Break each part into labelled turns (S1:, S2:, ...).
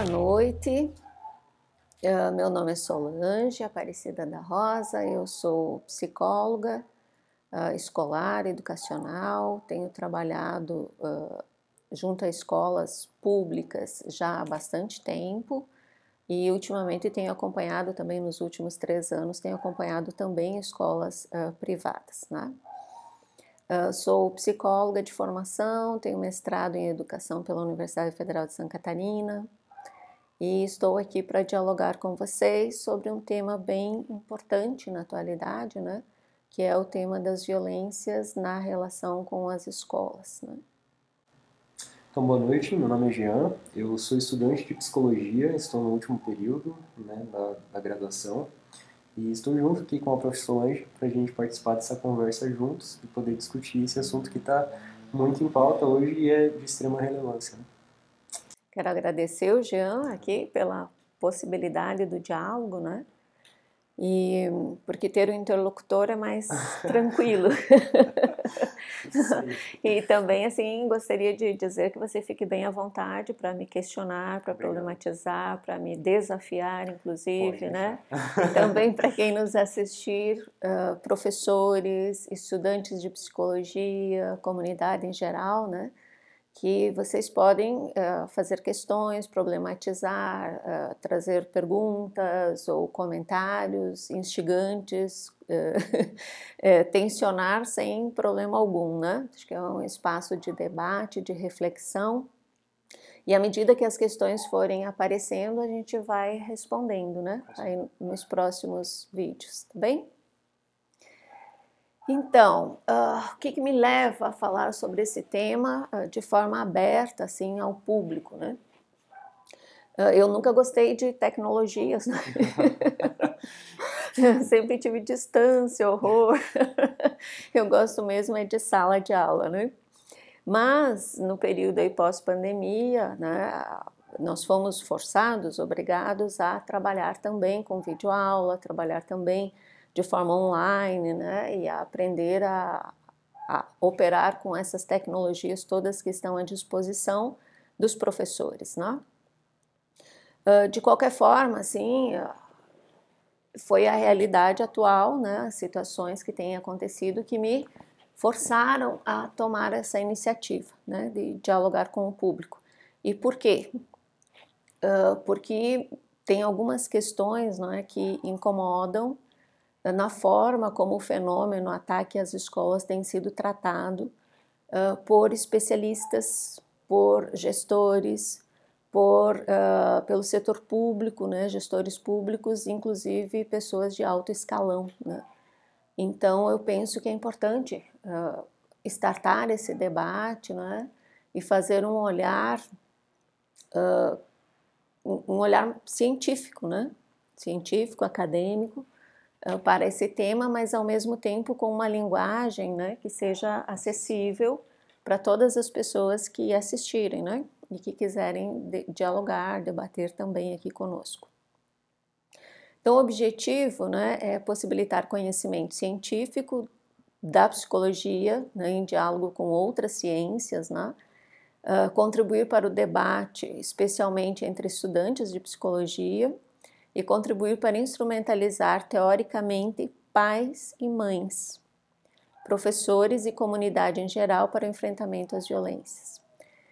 S1: noite. Meu nome é Solange Aparecida da Rosa, eu sou psicóloga escolar, educacional, tenho trabalhado junto a escolas públicas já há bastante tempo e ultimamente tenho acompanhado também, nos últimos 3 anos, tenho acompanhado também escolas privadas, né? Sou psicóloga de formação, tenho mestrado em educação pela Universidade Federal de Santa Catarina e estou aqui para dialogar com vocês sobre um tema bem importante na atualidade, né? Que é o tema das violências na relação com as escolas, né?
S2: Então, boa noite, meu nome é Jean, eu sou estudante de psicologia, estou no último período, né, da graduação e estou junto aqui com a professora Solange para a gente participar dessa conversa juntos e poder discutir esse assunto que está muito em pauta hoje e é de extrema relevância, né?
S1: Quero agradecer o Jean aqui pela possibilidade do diálogo, né? E porque ter um interlocutor é mais tranquilo. E também, assim, gostaria de dizer que você fique bem à vontade para me questionar, para problematizar, para me desafiar, inclusive, né? E também para quem nos assistir, professores, estudantes de psicologia, comunidade em geral, né? Que vocês podem fazer questões, problematizar, trazer perguntas ou comentários instigantes, tensionar sem problema algum, né? Acho que é um espaço de debate, de reflexão, e à medida que as questões forem aparecendo, a gente vai respondendo, né? Aí nos próximos vídeos, tá bem? Então, o que me leva a falar sobre esse tema de forma aberta, assim, ao público, né? Eu nunca gostei de tecnologias, né? Sempre tive distância, horror. Eu gosto mesmo é de sala de aula, né? Mas, no período aí pós-pandemia, né, nós fomos forçados, obrigados a trabalhar também com videoaula, trabalhar também de forma online, né, e a aprender a operar com essas tecnologias todas que estão à disposição dos professores, né? De qualquer forma, assim, foi a realidade atual, né, as situações que têm acontecido que me forçaram a tomar essa iniciativa, né, de dialogar com o público. E por quê? Porque tem algumas questões, não é, que incomodam na forma como o fenômeno ataque às escolas tem sido tratado por especialistas, por gestores, pelo setor público, né, gestores públicos, inclusive pessoas de alto escalão, né? Então, eu penso que é importante startar esse debate, né, e fazer um olhar científico, né, científico, acadêmico, para esse tema, mas ao mesmo tempo com uma linguagem, né, que seja acessível para todas as pessoas que assistirem, né, e que quiserem dialogar, debater também aqui conosco. Então, o objetivo, né, é possibilitar conhecimento científico da psicologia, né, em diálogo com outras ciências, né, contribuir para o debate, especialmente entre estudantes de psicologia, e contribuir para instrumentalizar teoricamente pais e mães, professores e comunidade em geral para o enfrentamento às violências.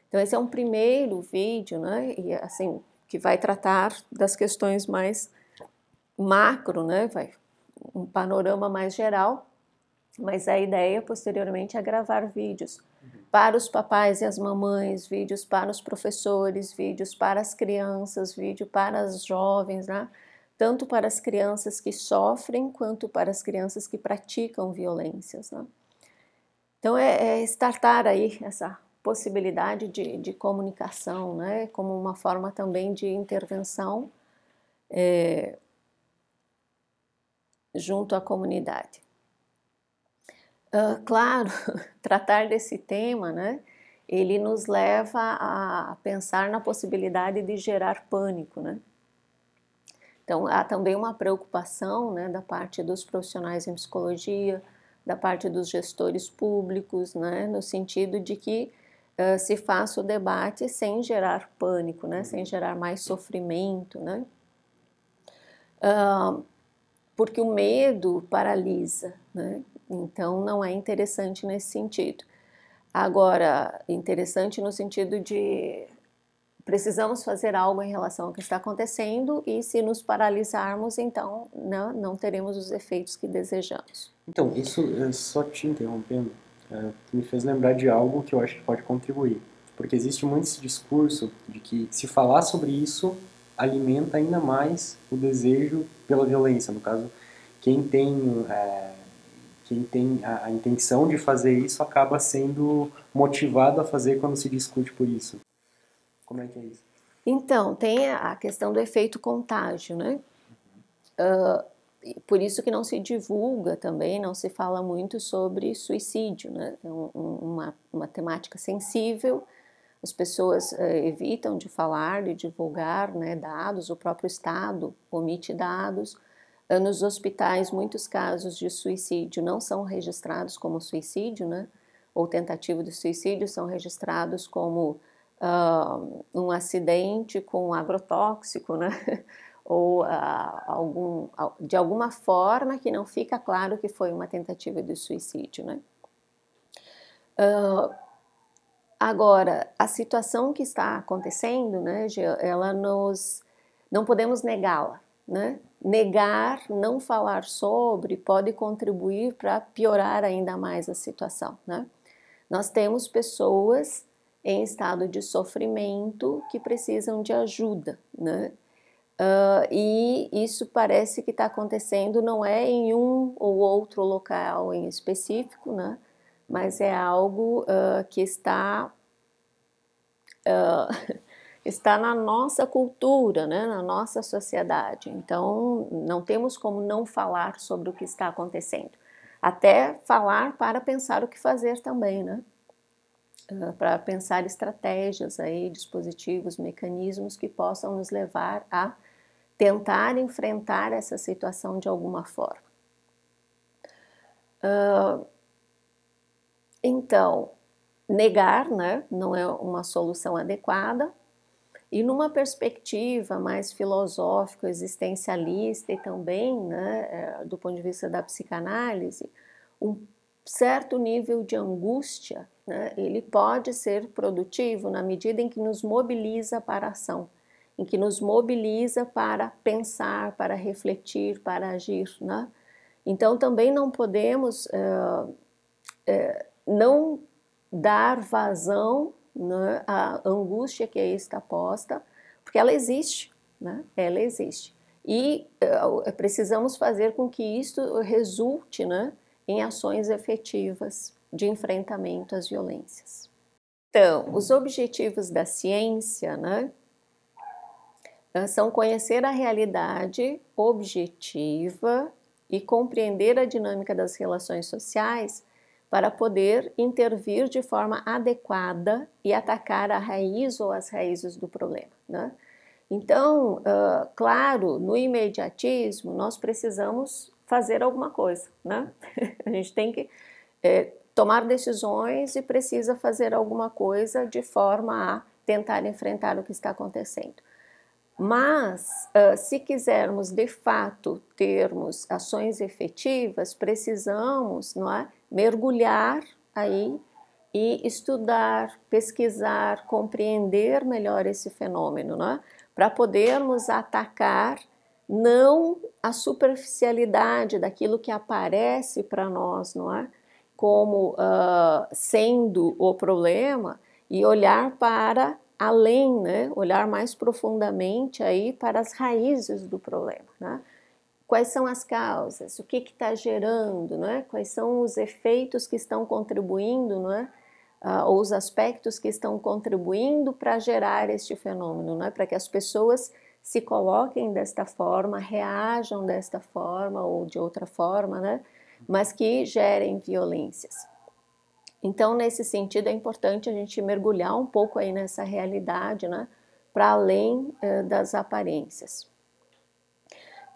S1: Então, esse é um primeiro vídeo, né, e assim, que vai tratar das questões mais macro, né, um panorama mais geral, mas a ideia posteriormente é gravar vídeos para os papais e as mamães, vídeos para os professores, vídeos para as crianças, vídeo para as jovens, né? Tanto para as crianças que sofrem quanto para as crianças que praticam violências, né? Então é startar aí essa possibilidade de comunicação, né? Como uma forma também de intervenção junto à comunidade. Claro, tratar desse tema, né, ele nos leva a pensar na possibilidade de gerar pânico, né? Então, há também uma preocupação, né, da parte dos profissionais em psicologia, da parte dos gestores públicos, né, no sentido de que se faça o debate sem gerar pânico, né? Sem gerar mais sofrimento, né? Porque o medo paralisa, né? Então não é interessante nesse sentido. Agora, interessante no sentido de precisamos fazer algo em relação ao que está acontecendo e se nos paralisarmos, então não teremos os efeitos que desejamos.
S2: Então, isso, só te interrompendo, me fez lembrar de algo que eu acho que pode contribuir. Porque existe muito esse discurso de que se falar sobre isso alimenta ainda mais o desejo pela violência. No caso, quem tem, quem tem a intenção de fazer isso acaba sendo motivado a fazer quando se discute por isso. Como é que é isso?
S1: Então, tem a questão do efeito contágio, né? Por isso que não se divulga também, não se fala muito sobre suicídio, né? É uma temática sensível, as pessoas evitam de falar, de divulgar, né, dados, o próprio Estado omite dados. Nos hospitais, muitos casos de suicídio não são registrados como suicídio, né? Ou tentativa de suicídio, são registrados como um acidente com agrotóxico, né? Ou de alguma forma que não fica claro que foi uma tentativa de suicídio, né? Agora, a situação que está acontecendo, né, ela não podemos negá-la, né? Negar, não falar sobre, pode contribuir para piorar ainda mais a situação, né? Nós temos pessoas em estado de sofrimento que precisam de ajuda, né? E isso parece que está acontecendo não é em um ou outro local em específico, né? Mas é algo que está na nossa cultura, né? Na nossa sociedade. Então, não temos como não falar sobre o que está acontecendo. Até falar para pensar o que fazer também, né? Para pensar estratégias aí, dispositivos, mecanismos que possam nos levar a tentar enfrentar essa situação de alguma forma. Então, negar, né, não é uma solução adequada, e numa perspectiva mais filosófica, existencialista e também, né, do ponto de vista da psicanálise, um certo nível de angústia, né, ele pode ser produtivo na medida em que nos mobiliza para a ação, em que nos mobiliza para pensar, para refletir, para agir, né? Então também não podemos não dar vazão, né, à angústia que aí está posta, porque ela existe, né? Ela existe. E precisamos fazer com que isto resulte, né, em ações efetivas de enfrentamento às violências. Então, os objetivos da ciência, né, são conhecer a realidade objetiva e compreender a dinâmica das relações sociais para poder intervir de forma adequada e atacar a raiz ou as raízes do problema, né? Então, claro, no imediatismo, nós precisamos fazer alguma coisa, né? A gente tem que tomar decisões e precisa fazer alguma coisa de forma a tentar enfrentar o que está acontecendo. Mas, se quisermos de fato termos ações efetivas, precisamos, não é, mergulhar aí e estudar, pesquisar, compreender melhor esse fenômeno, não é? Para podermos atacar não a superficialidade daquilo que aparece para nós, não é? Como sendo o problema e olhar para além, né? Olhar mais profundamente aí para as raízes do problema, né? Quais são as causas? O que está gerando, né? Quais são os efeitos que estão contribuindo, né? Ou os aspectos que estão contribuindo para gerar este fenômeno, né? Para que as pessoas se coloquem desta forma, reajam desta forma ou de outra forma, né? Mas que gerem violências. Então, nesse sentido, é importante a gente mergulhar um pouco aí nessa realidade, né? Para além das aparências.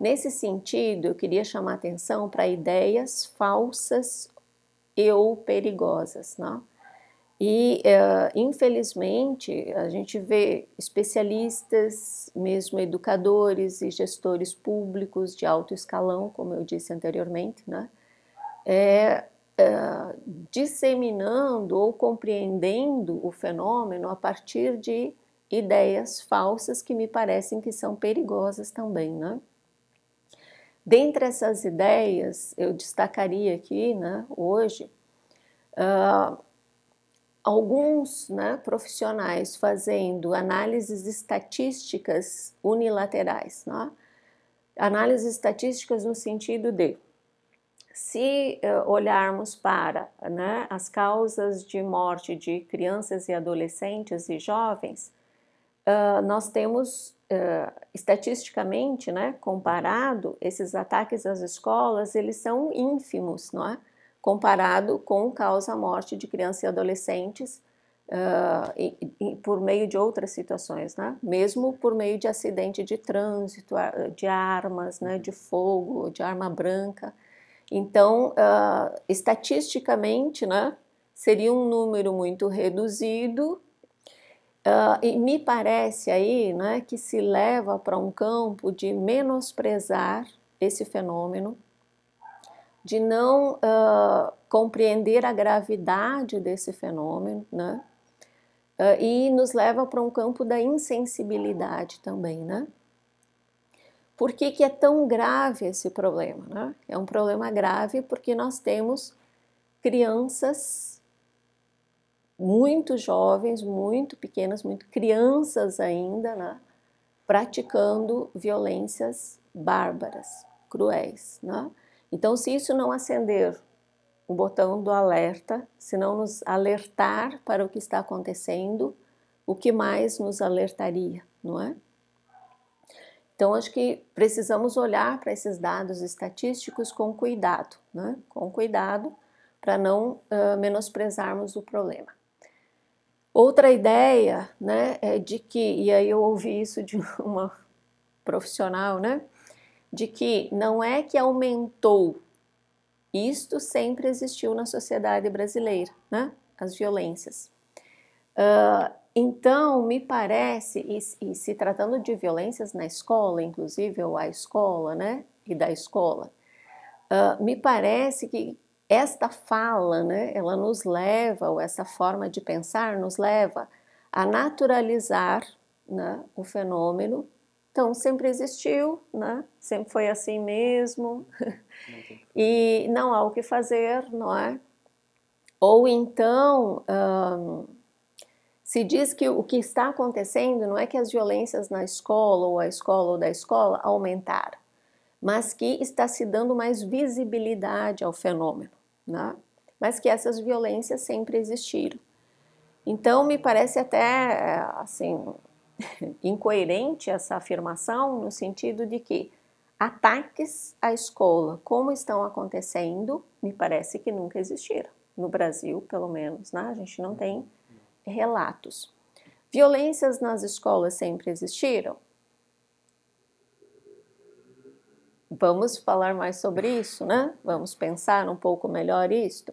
S1: Nesse sentido, eu queria chamar atenção para ideias falsas e ou perigosas, né? E, infelizmente, a gente vê especialistas, mesmo educadores e gestores públicos de alto escalão, como eu disse anteriormente, né? Disseminando ou compreendendo o fenômeno a partir de ideias falsas que me parecem que são perigosas também, né? Dentre essas ideias, eu destacaria aqui, né, hoje, alguns, né, profissionais fazendo análises estatísticas unilaterais, né? Análises estatísticas no sentido de, se olharmos para, né, as causas de morte de crianças e adolescentes e jovens, nós temos, estatisticamente, né, comparado, esses ataques às escolas, eles são ínfimos, não é? Comparado com causa-morte de crianças e adolescentes por meio de outras situações, né? Mesmo por meio de acidente de trânsito, de armas, né, de fogo, de arma branca. Então, estatisticamente, né, seria um número muito reduzido, e me parece aí, né, que se leva para um campo de menosprezar esse fenômeno, de não compreender a gravidade desse fenômeno, né, e nos leva para um campo da insensibilidade também, né? Por que é tão grave esse problema, né? É um problema grave porque nós temos crianças muito jovens, muito pequenas, muito crianças ainda, né, praticando violências bárbaras, cruéis, né? Então, se isso não acender o botão do alerta, se não nos alertar para o que está acontecendo, o que mais nos alertaria, não é? Então, acho que precisamos olhar para esses dados estatísticos com cuidado, né? Com cuidado, para não menosprezarmos o problema. Outra ideia, né, é de que, e aí eu ouvi isso de uma profissional, né, de que não é que aumentou, isto sempre existiu na sociedade brasileira, né, as violências. Então, me parece, e se tratando de violências na escola, inclusive, ou a escola, né, e da escola, me parece que esta fala, né, ela nos leva, ou essa forma de pensar nos leva a naturalizar, né, o fenômeno. Então, sempre existiu, né, sempre foi assim mesmo, e não há o que fazer, não é? Ou então, se diz que o que está acontecendo não é que as violências na escola, ou a escola ou da escola aumentaram, mas que está se dando mais visibilidade ao fenômeno, né? Mas que essas violências sempre existiram. Então, me parece até, assim, incoerente essa afirmação, no sentido de que ataques à escola, como estão acontecendo, me parece que nunca existiram. No Brasil, pelo menos, né? A gente não tem relatos. Violências nas escolas sempre existiram? Vamos falar mais sobre isso, né? Vamos pensar um pouco melhor isto.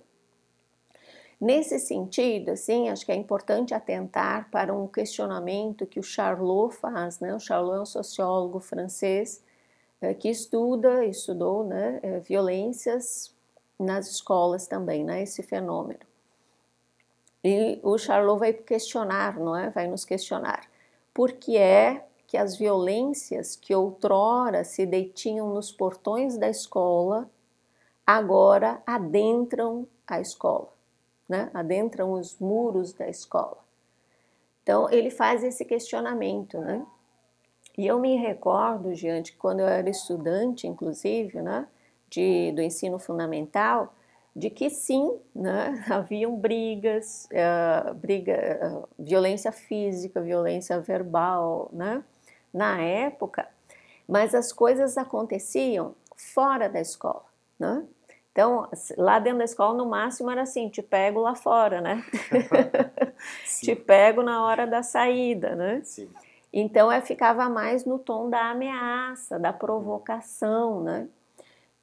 S1: Nesse sentido, assim, acho que é importante atentar para um questionamento que o Charlot faz, né? O Charlot é um sociólogo francês que estudou, né, violências nas escolas também, né? Esse fenômeno. E o Charlot vai questionar, não é? Vai nos questionar por que é que as violências que outrora se detinham nos portões da escola, agora adentram a escola, né? Adentram os muros da escola. Então, ele faz esse questionamento, né? E eu me recordo, Giante, que quando eu era estudante, inclusive, né, do ensino fundamental, de que sim, né, haviam brigas, violência física, violência verbal, né, na época, mas as coisas aconteciam fora da escola, né? Então, lá dentro da escola, no máximo, era assim, te pego lá fora, né? Te pego na hora da saída, né?
S2: Sim.
S1: Então, ficava mais no tom da ameaça, da provocação, né?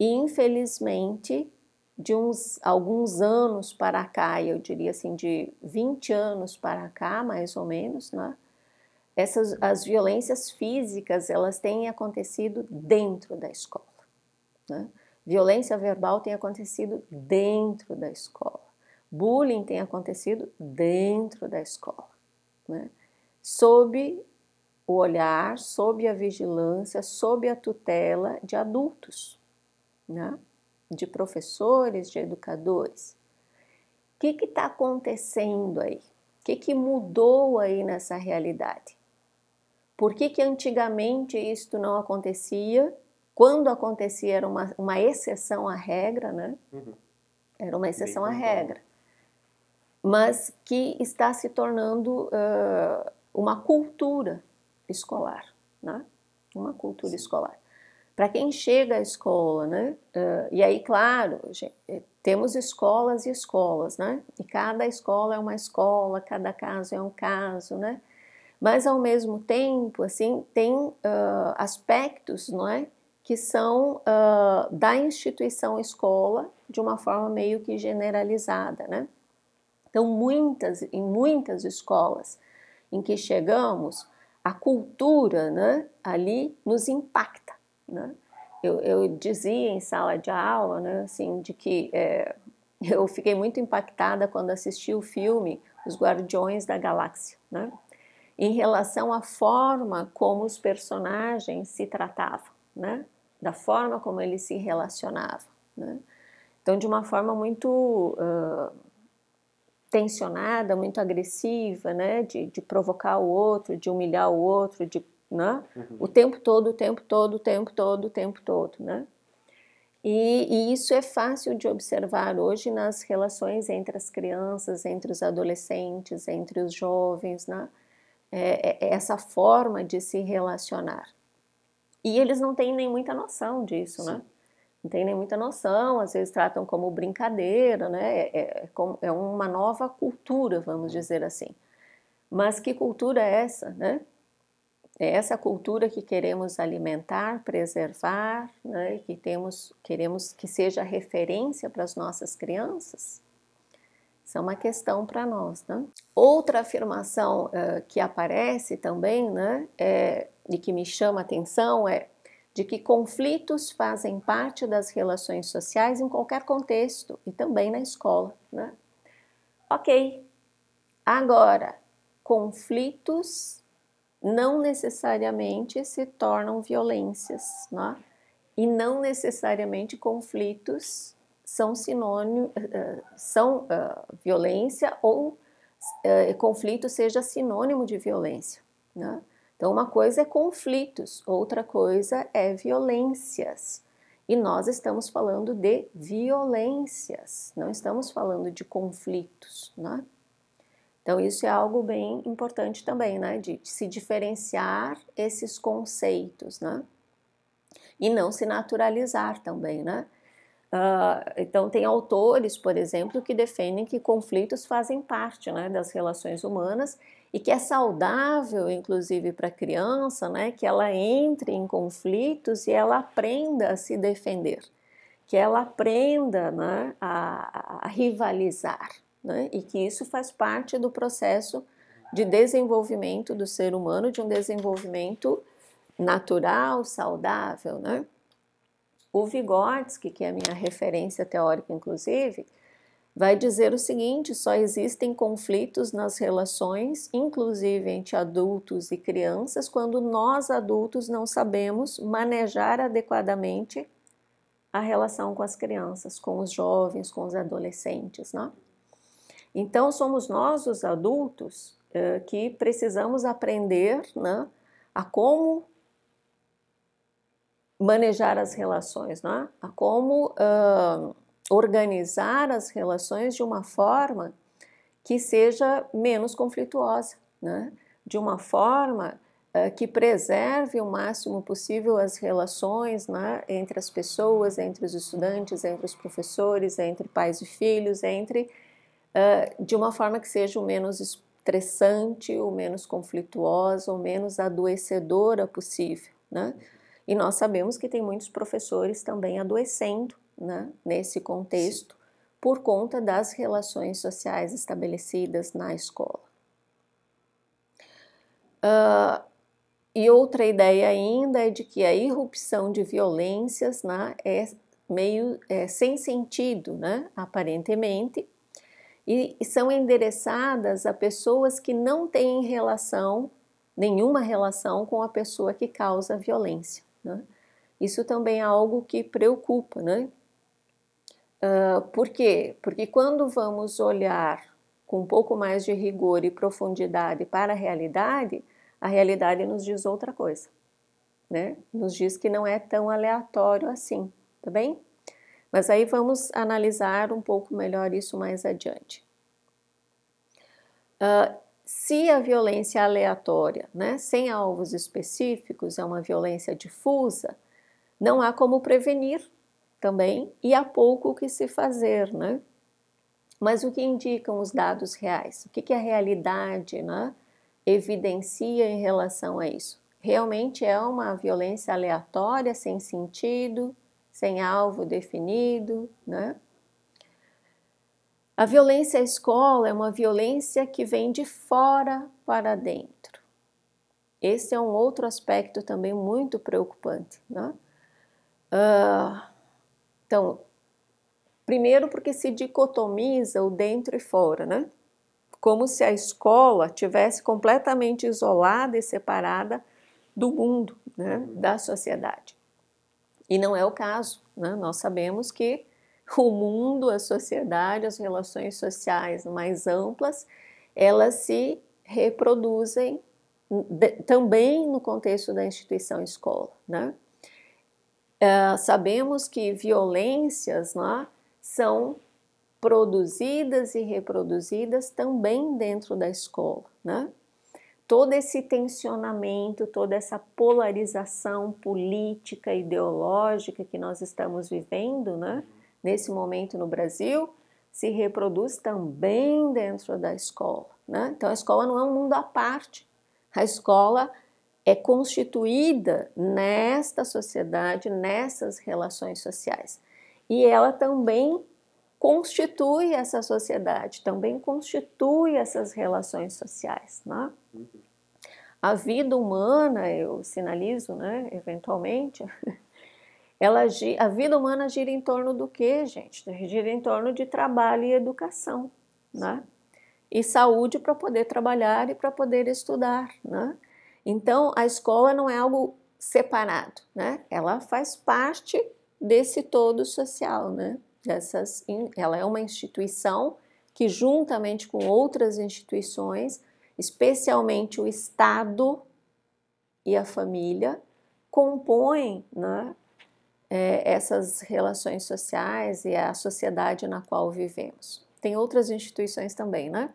S1: E, infelizmente, de alguns anos para cá, eu diria assim, de 20 anos para cá, mais ou menos, né? As violências físicas, elas têm acontecido dentro da escola, né? Violência verbal tem acontecido dentro da escola. Bullying tem acontecido dentro da escola, né? Sob o olhar, sob a vigilância, sob a tutela de adultos, né? De professores, de educadores. O que está acontecendo aí? O que mudou aí nessa realidade? Por que antigamente isto não acontecia? Quando acontecia era uma exceção à regra, né? Era uma exceção à regra. Mas que está se tornando uma cultura escolar, né? Uma cultura escolar. Para quem chega à escola, né? E aí, claro, temos escolas e escolas, né? E cada escola é uma escola, cada caso é um caso, né? Mas, ao mesmo tempo, assim, tem aspectos, não é? Que são da instituição escola de uma forma meio que generalizada, né? Então, em muitas escolas em que chegamos, a cultura, né, ali nos impacta, né? Eu dizia em sala de aula, né, assim, de que eu fiquei muito impactada quando assisti o filme Os Guardiões da Galáxia, né? Em relação à forma como os personagens se tratavam, né? Da forma como eles se relacionavam, né? Então, de uma forma muito tensionada, muito agressiva, né? De provocar o outro, de humilhar o outro, né? O tempo todo, o tempo todo, o tempo todo, o tempo todo, né? E isso é fácil de observar hoje nas relações entre as crianças, entre os adolescentes, entre os jovens, né? Essa forma de se relacionar. E eles não têm nem muita noção disso, né? Não tem nem muita noção, às vezes tratam como brincadeira, né? É uma nova cultura, vamos dizer assim. Mas que cultura é essa, né? É essa cultura que queremos alimentar, preservar, né? E que queremos que seja referência para as nossas crianças? Isso é uma questão para nós, né? Outra afirmação que aparece também, né? E que me chama a atenção é de que conflitos fazem parte das relações sociais em qualquer contexto e também na escola, né? Ok, agora, conflitos não necessariamente se tornam violências, né? E não necessariamente conflitos são sinônimo, violência ou conflito seja sinônimo de violência, né? Então, uma coisa é conflitos, outra coisa é violências. E nós estamos falando de violências, não estamos falando de conflitos, né? Então, isso é algo bem importante também, né? De se diferenciar esses conceitos, né? E não se naturalizar também, né? Então, tem autores, por exemplo, que defendem que conflitos fazem parte, né, das relações humanas e que é saudável, inclusive, para a criança, né, que ela entre em conflitos e ela aprenda a se defender, que ela aprenda, né, a rivalizar, né, e que isso faz parte do processo de desenvolvimento do ser humano, de um desenvolvimento natural, saudável, né? O Vygotsky, que é a minha referência teórica, inclusive, vai dizer o seguinte: só existem conflitos nas relações, inclusive entre adultos e crianças, quando nós adultos não sabemos manejar adequadamente a relação com as crianças, com os jovens, com os adolescentes, né? Então, somos nós, os adultos, que precisamos aprender, né, a como manejar as relações, né? A como organizar as relações de uma forma que seja menos conflituosa, né? De uma forma que preserve o máximo possível as relações, né, entre as pessoas, entre os estudantes, entre os professores, entre pais e filhos, de uma forma que seja o menos estressante, o menos conflituosa, o menos adoecedora possível, né? E nós sabemos que tem muitos professores também adoecendo, né, nesse contexto, por conta das relações sociais estabelecidas na escola. E outra ideia ainda é de que a irrupção de violências, né, é meio sem sentido, né, aparentemente, e são endereçadas a pessoas que não têm nenhuma relação com a pessoa que causa a violência, né? Isso também é algo que preocupa, né? Por quê? Porque quando vamos olhar com um pouco mais de rigor e profundidade para a realidade nos diz outra coisa, né? Nos diz que não é tão aleatório assim, tá bem? Mas aí vamos analisar um pouco melhor isso mais adiante. Se a violência é aleatória, né, sem alvos específicos, é uma violência difusa, não há como prevenir também e há pouco o que se fazer, né? Mas o que indicam os dados reais? O que a realidade, né, evidencia em relação a isso? Realmente é uma violência aleatória, sem sentido, sem alvo definido, né? A violência à escola é uma violência que vem de fora para dentro. Esse é um outro aspecto também muito preocupante, né? Então, primeiro porque se dicotomiza o dentro e fora, né? Como se a escola tivesse completamente isolada e separada do mundo, né? Da sociedade. E não é o caso, né? Nós sabemos que o mundo, a sociedade, as relações sociais mais amplas, elas se reproduzem também no contexto da instituição escola, né? Sabemos que violências, né, são produzidas e reproduzidas também dentro da escola, né? Todo esse tensionamento, toda essa polarização política, ideológica que nós estamos vivendo, né, nesse momento no Brasil, se reproduz também dentro da escola, né? Então a escola não é um mundo à parte, a escola é constituída nesta sociedade, nessas relações sociais. E ela também constitui essa sociedade, também constitui essas relações sociais, né? A vida humana, eu sinalizo, né, eventualmente, a vida humana gira em torno do quê, gente? Gira em torno de trabalho e educação, né? E saúde para poder trabalhar e para poder estudar, né? Então, a escola não é algo separado, né? Ela faz parte desse todo social, né? Ela é uma instituição que, juntamente com outras instituições, especialmente o Estado e a família, compõem, né, essas relações sociais e a sociedade na qual vivemos. Tem outras instituições também, né?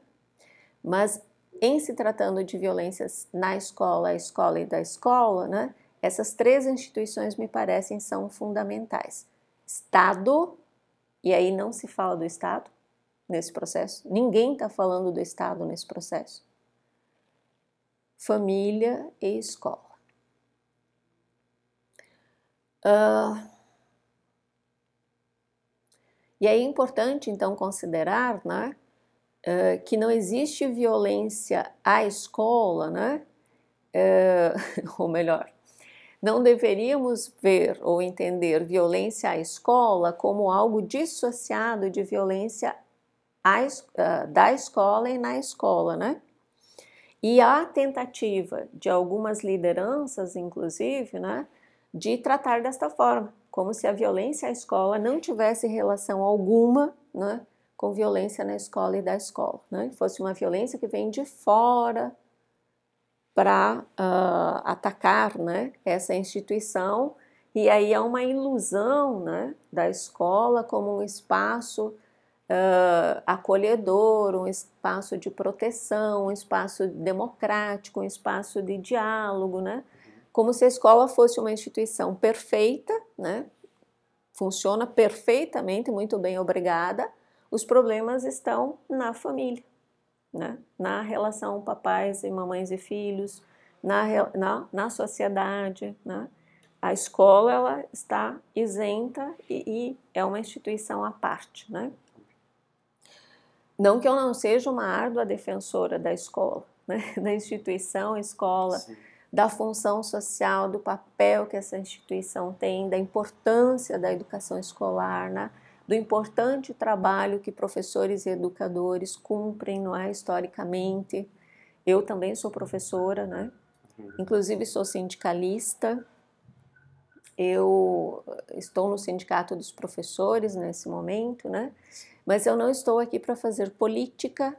S1: Mas em se tratando de violências na escola, a escola e da escola, né, essas três instituições me parecem são fundamentais. Estado, e aí não se fala do Estado nesse processo, ninguém está falando do Estado nesse processo. Família e escola. E é importante, então, considerar, né, que não existe violência à escola, né? Ou melhor, não deveríamos ver ou entender violência à escola como algo dissociado de violência da escola e na escola, né? E há tentativa de algumas lideranças, inclusive, né, de tratar desta forma, como se a violência à escola não tivesse relação alguma, né, com violência na escola e da escola, né? Fosse uma violência que vem de fora para atacar, né, essa instituição, e aí há uma ilusão, né, da escola como um espaço acolhedor, um espaço de proteção, um espaço democrático, um espaço de diálogo, né? Como se a escola fosse uma instituição perfeita, né? Funciona perfeitamente, muito bem, obrigada. Os problemas estão na família, né? Na relação papais e mamães e filhos, na sociedade, né? A escola ela está isenta e é uma instituição à parte, né? Não que eu não seja uma árdua defensora da escola, né? Da instituição escola, sim, da função social, do papel que essa instituição tem, da importância da educação escolar, né? Do importante trabalho que professores e educadores cumprem, não é, historicamente. Eu também sou professora, né? Inclusive sou sindicalista. Eu estou no sindicato dos professores nesse momento, né? Mas eu não estou aqui para fazer política,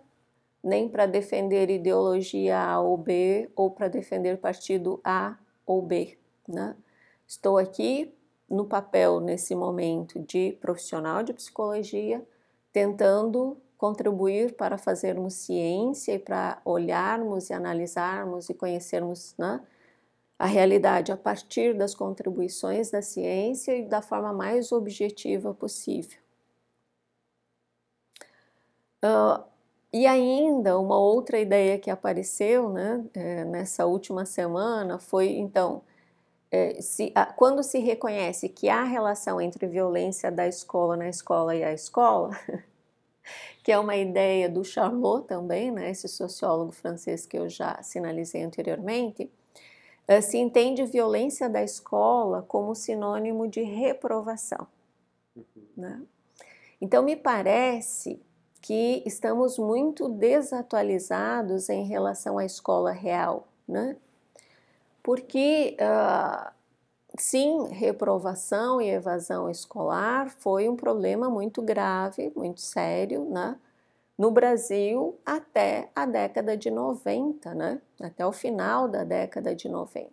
S1: nem para defender ideologia A ou B, ou para defender partido A ou B, né? Estou aqui no papel, nesse momento, de profissional de psicologia, tentando contribuir para fazermos ciência e para olharmos e analisarmos e conhecermos, né, a realidade a partir das contribuições da ciência e da forma mais objetiva possível. E ainda uma outra ideia que apareceu, né, nessa última semana foi, então, quando se reconhece que há relação entre violência da escola na escola e a escola, que é uma ideia do Charlot também, né, esse sociólogo francês que eu já sinalizei anteriormente, se entende violência da escola como sinônimo de reprovação, né? Então, me parece que estamos muito desatualizados em relação à escola real, né? Porque, sim, reprovação e evasão escolar foi um problema muito grave, muito sério, né? No Brasil até a década de 90, né? Até o final da década de 90.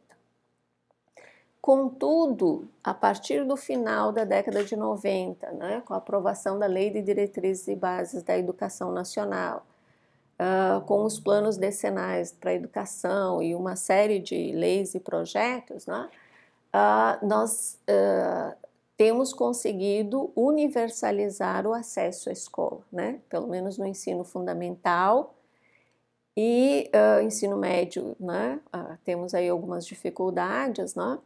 S1: Contudo, a partir do final da década de 90, né, com a aprovação da Lei de Diretrizes e Bases da Educação Nacional, com os planos decenais para a educação e uma série de leis e projetos, né, nós temos conseguido universalizar o acesso à escola, né, pelo menos no ensino fundamental e ensino médio, né, temos aí algumas dificuldades, né.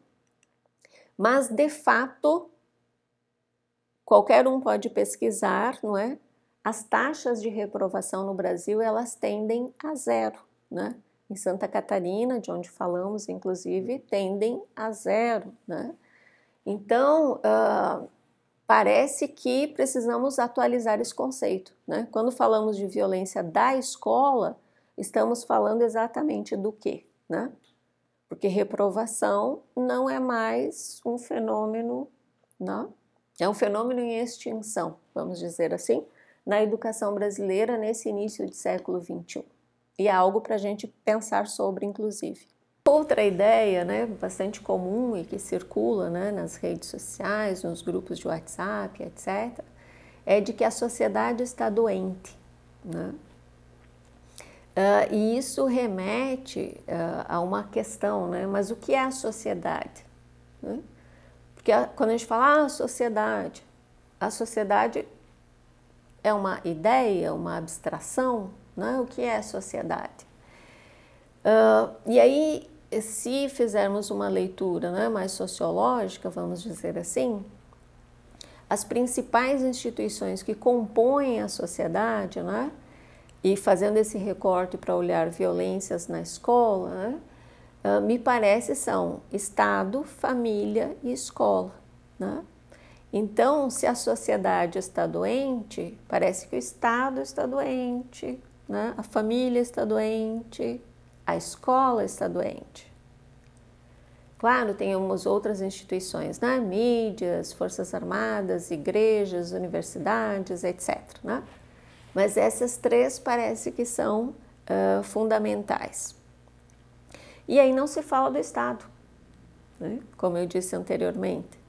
S1: Mas, de fato, qualquer um pode pesquisar, não é? As taxas de reprovação no Brasil, elas tendem a zero, né? Em Santa Catarina, de onde falamos, inclusive, tendem a zero, né? Então, parece que precisamos atualizar esse conceito, né? Quando falamos de violência da escola, estamos falando exatamente do quê, né? Porque reprovação não é mais um fenômeno, não? É um fenômeno em extinção, vamos dizer assim, na educação brasileira nesse início de século XXI. E é algo para a gente pensar sobre, inclusive. Outra ideia, né, bastante comum e que circula, né, nas redes sociais, nos grupos de WhatsApp, etc., é de que a sociedade está doente, né? E isso remete a uma questão, né? Mas o que é a sociedade? Né? Porque quando a gente fala a sociedade é uma ideia, uma abstração, né? O que é a sociedade? E aí, se fizermos uma leitura, né, mais sociológica, vamos dizer assim, as principais instituições que compõem a sociedade, né? E fazendo esse recorte para olhar violências na escola, né, me parece são Estado, família e escola, né? Então, se a sociedade está doente, parece que o Estado está doente, né? A família está doente, a escola está doente. Claro, temos outras instituições, né? Mídias, Forças Armadas, igrejas, universidades, etc., né? Mas essas três parece que são fundamentais. E aí não se fala do Estado, né? Como eu disse anteriormente.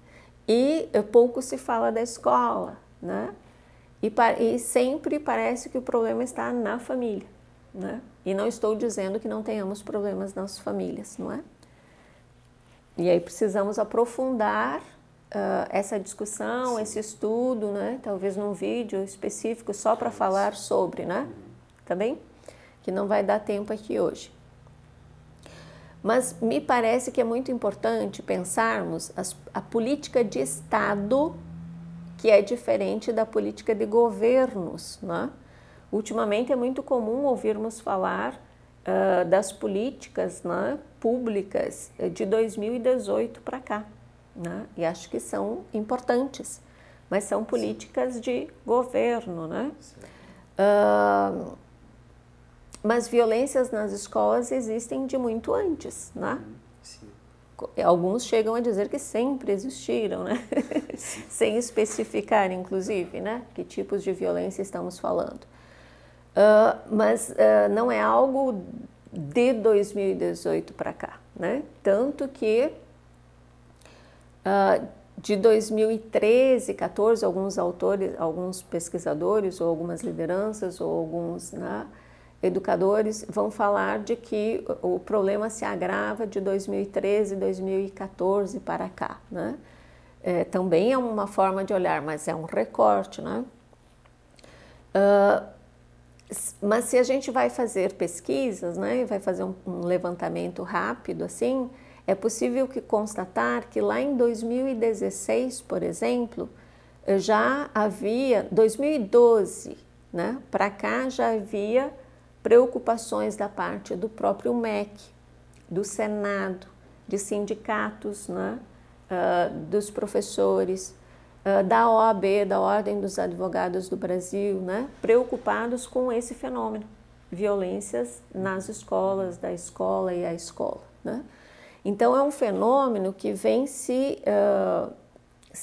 S1: E pouco se fala da escola, né? E sempre parece que o problema está na família, né? E não estou dizendo que não tenhamos problemas nas famílias, não é? E aí precisamos aprofundar essa discussão, esse estudo, né? Talvez num vídeo específico só para falar sobre, né? Tá bem? Que não vai dar tempo aqui hoje. Mas me parece que é muito importante pensarmos a política de Estado, que é diferente da política de governos, né? Ultimamente é muito comum ouvirmos falar das políticas, né, públicas de 2018 para cá, né? E acho que são importantes, mas são políticas de governo, né? Mas violências nas escolas existem de muito antes, né?
S2: Sim.
S1: Alguns chegam a dizer que sempre existiram, né? Sem especificar, inclusive, né? Que tipos de violência estamos falando. Mas não é algo de 2018 para cá, né? Tanto que de 2013, 14, alguns autores, alguns pesquisadores ou algumas lideranças ou alguns, né, educadores vão falar de que o problema se agrava de 2013, 2014 para cá, né? Também é uma forma de olhar, mas é um recorte, né? Mas se a gente vai fazer pesquisas, né, vai fazer um levantamento rápido assim, é possível que constatar que lá em 2016, por exemplo, já havia, 2012, né, para cá já havia preocupações da parte do próprio MEC, do Senado, de sindicatos, né, dos professores, da OAB, da Ordem dos Advogados do Brasil, né, preocupados com esse fenômeno, violências nas escolas, da escola e a escola, né? Então é um fenômeno que vem se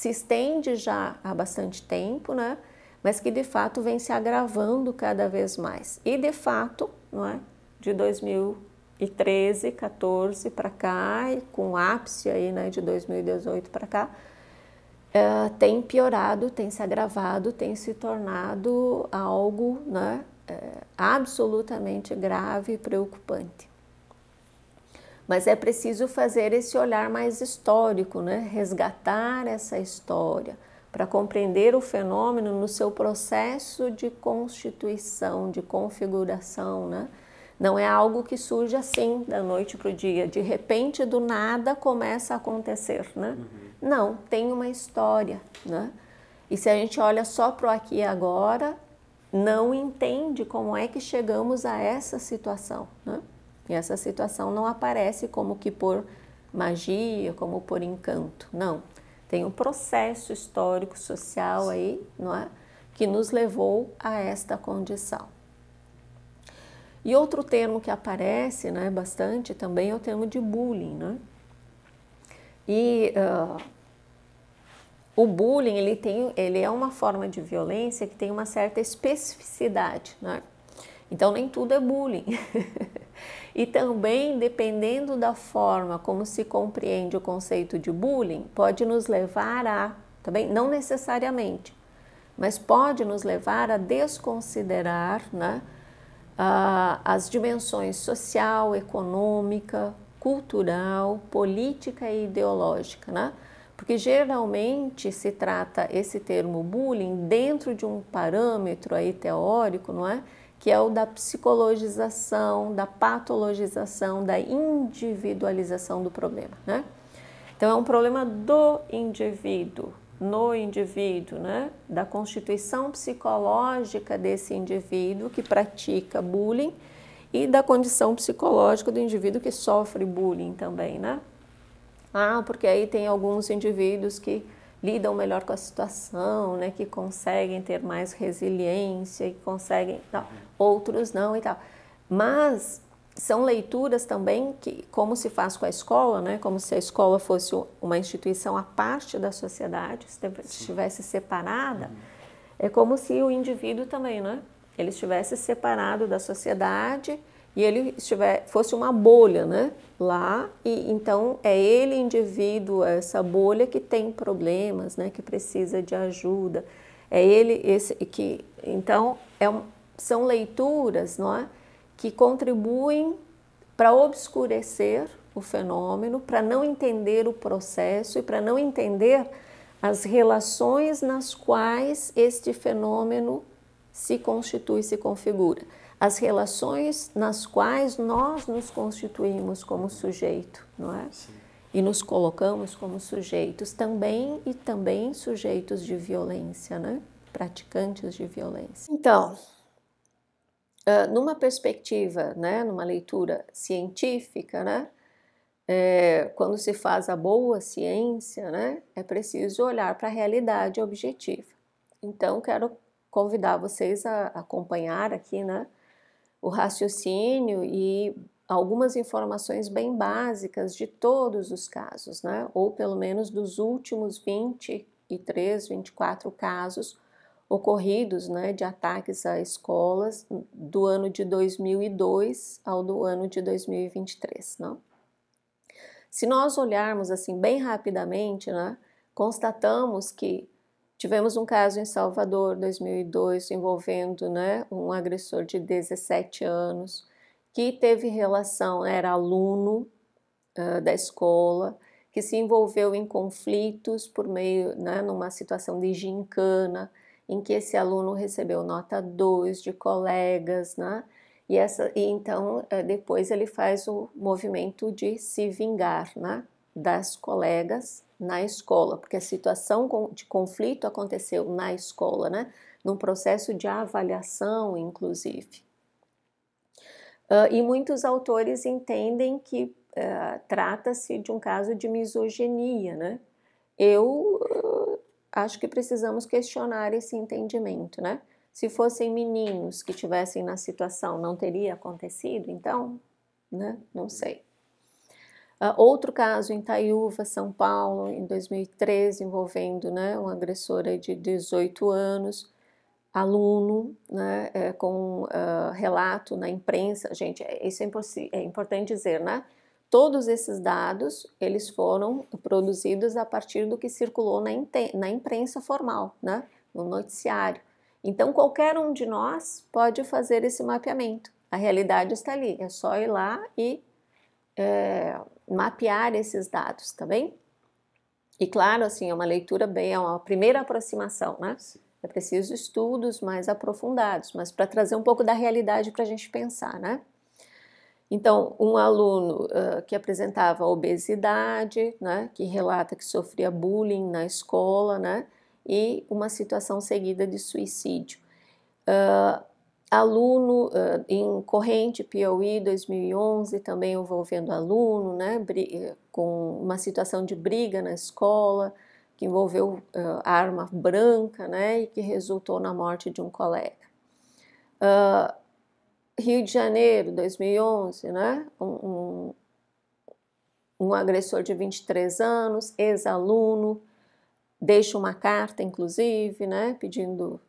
S1: estende já há bastante tempo, né, mas que de fato vem se agravando cada vez mais. E de fato, não é, de 2013, 14 para cá, e com ápice aí, né, de 2018 para cá, tem piorado, tem se agravado, tem se tornado algo, né, absolutamente grave e preocupante. Mas é preciso fazer esse olhar mais histórico, né, resgatar essa história para compreender o fenômeno no seu processo de constituição, de configuração, né? Não é algo que surge assim, da noite para o dia, de repente, do nada, começa a acontecer, né? Não, tem uma história, né? E se a gente olha só para o aqui e agora, não entende como é que chegamos a essa situação, né? E essa situação não aparece como que por magia, como por encanto, não. Tem um processo histórico, social aí, não é? Que nos levou a esta condição. E outro termo que aparece, né, bastante também é o termo de bullying, né? E o bullying, ele é uma forma de violência que tem uma certa especificidade, né? Então nem tudo é bullying. E também, dependendo da forma como se compreende o conceito de bullying, pode nos levar a, também não necessariamente, mas pode nos levar a desconsiderar, né, as dimensões social, econômica, cultural, política e ideológica, né? Porque geralmente se trata esse termo bullying dentro de um parâmetro aí teórico, não é? Que é o da psicologização, da patologização, da individualização do problema, né? Então é um problema do indivíduo, no indivíduo, né? Da constituição psicológica desse indivíduo que pratica bullying e da condição psicológica do indivíduo que sofre bullying também, né? Porque aí tem alguns indivíduos que lidam melhor com a situação, né, que conseguem ter mais resiliência, que conseguem, tal. Outros não e tal. Mas são leituras também que, como se faz com a escola, né, como se a escola fosse uma instituição à parte da sociedade, se estivesse separada, é como se o indivíduo também, né, ele estivesse separado da sociedade e ele fosse uma bolha, né, lá, e então é ele, indivíduo, essa bolha que tem problemas, né, que precisa de ajuda, é ele esse que, então, são leituras, não é, que contribuem para obscurecer o fenômeno, para não entender o processo e para não entender as relações nas quais este fenômeno se constitui, se configura. as relações nas quais nós nos constituímos como sujeito, não é?
S2: Sim.
S1: E nos colocamos como sujeitos também e também sujeitos de violência, né? Praticantes de violência. Então, numa perspectiva, né, numa leitura científica, né, quando se faz a boa ciência, né, é preciso olhar para a realidade objetiva. Então, quero convidar vocês a acompanhar aqui, né, o raciocínio e algumas informações bem básicas de todos os casos, né, ou pelo menos dos últimos 23, 24 casos ocorridos, né, de ataques a escolas do ano de 2002 ao do ano de 2023, não? Se nós olharmos assim bem rapidamente, né, constatamos que tivemos um caso em Salvador, 2002, envolvendo, né, um agressor de 17 anos, que teve relação, era aluno da escola, que se envolveu em conflitos por meio, né, numa situação de gincana, em que esse aluno recebeu nota 2 de colegas, né? E então depois ele faz o movimento de se vingar, né, das colegas na escola, porque a situação de conflito aconteceu na escola, né, num processo de avaliação, inclusive. E muitos autores entendem que trata-se de um caso de misoginia, né? Eu acho que precisamos questionar esse entendimento, né? Se fossem meninos que estivessem na situação, não teria acontecido? Então, né? Não sei. Outro caso em Itaiúva, São Paulo, em 2013, envolvendo, né, uma agressora de 18 anos, aluno, né, com relato na imprensa. Gente, isso é importante dizer, né? Todos esses dados, eles foram produzidos a partir do que circulou na imprensa formal, né, no noticiário. Então, qualquer um de nós pode fazer esse mapeamento. A realidade está ali, é só ir lá e mapear esses dados, tá bem? E claro, assim, é uma leitura bem, é uma primeira aproximação, né? É preciso estudos mais aprofundados, mas para trazer um pouco da realidade para a gente pensar, né? Então, um aluno que apresentava obesidade, né, que relata que sofria bullying na escola, né, e uma situação seguida de suicídio. Aluno em corrente Piauí 2011, também envolvendo aluno, né, com uma situação de briga na escola, que envolveu arma branca, né, e que resultou na morte de um colega. Rio de Janeiro, 2011, né? Um agressor de 23 anos, ex-aluno, deixa uma carta, inclusive, né? Pedindo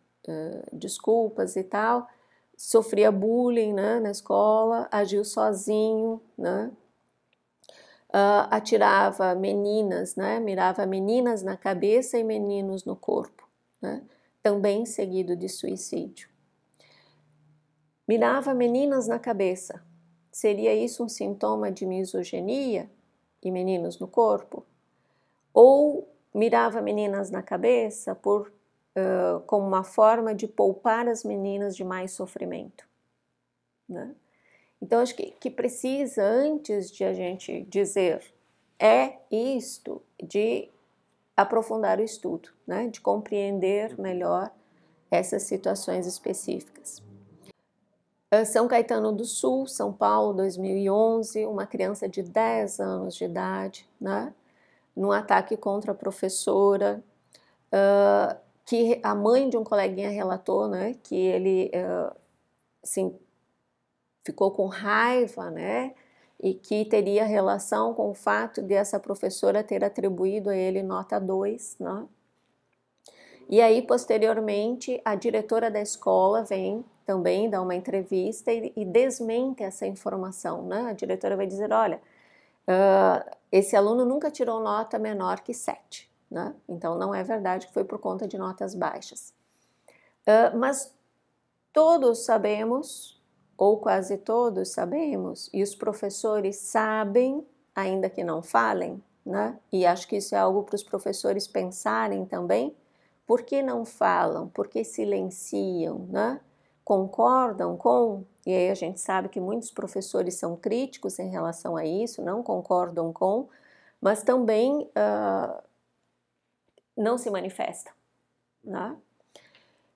S1: desculpas e tal. Sofria bullying, né, na escola, agiu sozinho, né? Atirava meninas, né? Mirava meninas na cabeça e meninos no corpo, né? Também seguido de suicídio. Mirava meninas na cabeça. Seria isso um sintoma de misoginia e meninos no corpo? Ou mirava meninas na cabeça como uma forma de poupar as meninas de mais sofrimento, né? Então, acho que precisa, antes de a gente dizer é isto, de aprofundar o estudo, né? De compreender melhor essas situações específicas. São Caetano do Sul, São Paulo, 2011, uma criança de 10 anos de idade, né, num ataque contra a professora, que a mãe de um coleguinha relatou, né, que ele assim, ficou com raiva, né, e que teria relação com o fato de essa professora ter atribuído a ele nota 2, né. E aí, posteriormente, a diretora da escola vem também dar uma entrevista e desmente essa informação, né? A diretora vai dizer, olha, esse aluno nunca tirou nota menor que 7, né? Então, não é verdade que foi por conta de notas baixas. Mas todos sabemos, ou quase todos sabemos, e os professores sabem, ainda que não falem, né? E acho que isso é algo para os professores pensarem também. Por que não falam? Por que silenciam, né? Concordam com e aí a gente sabe que muitos professores são críticos em relação a isso, não concordam com, mas também não se manifestam, né?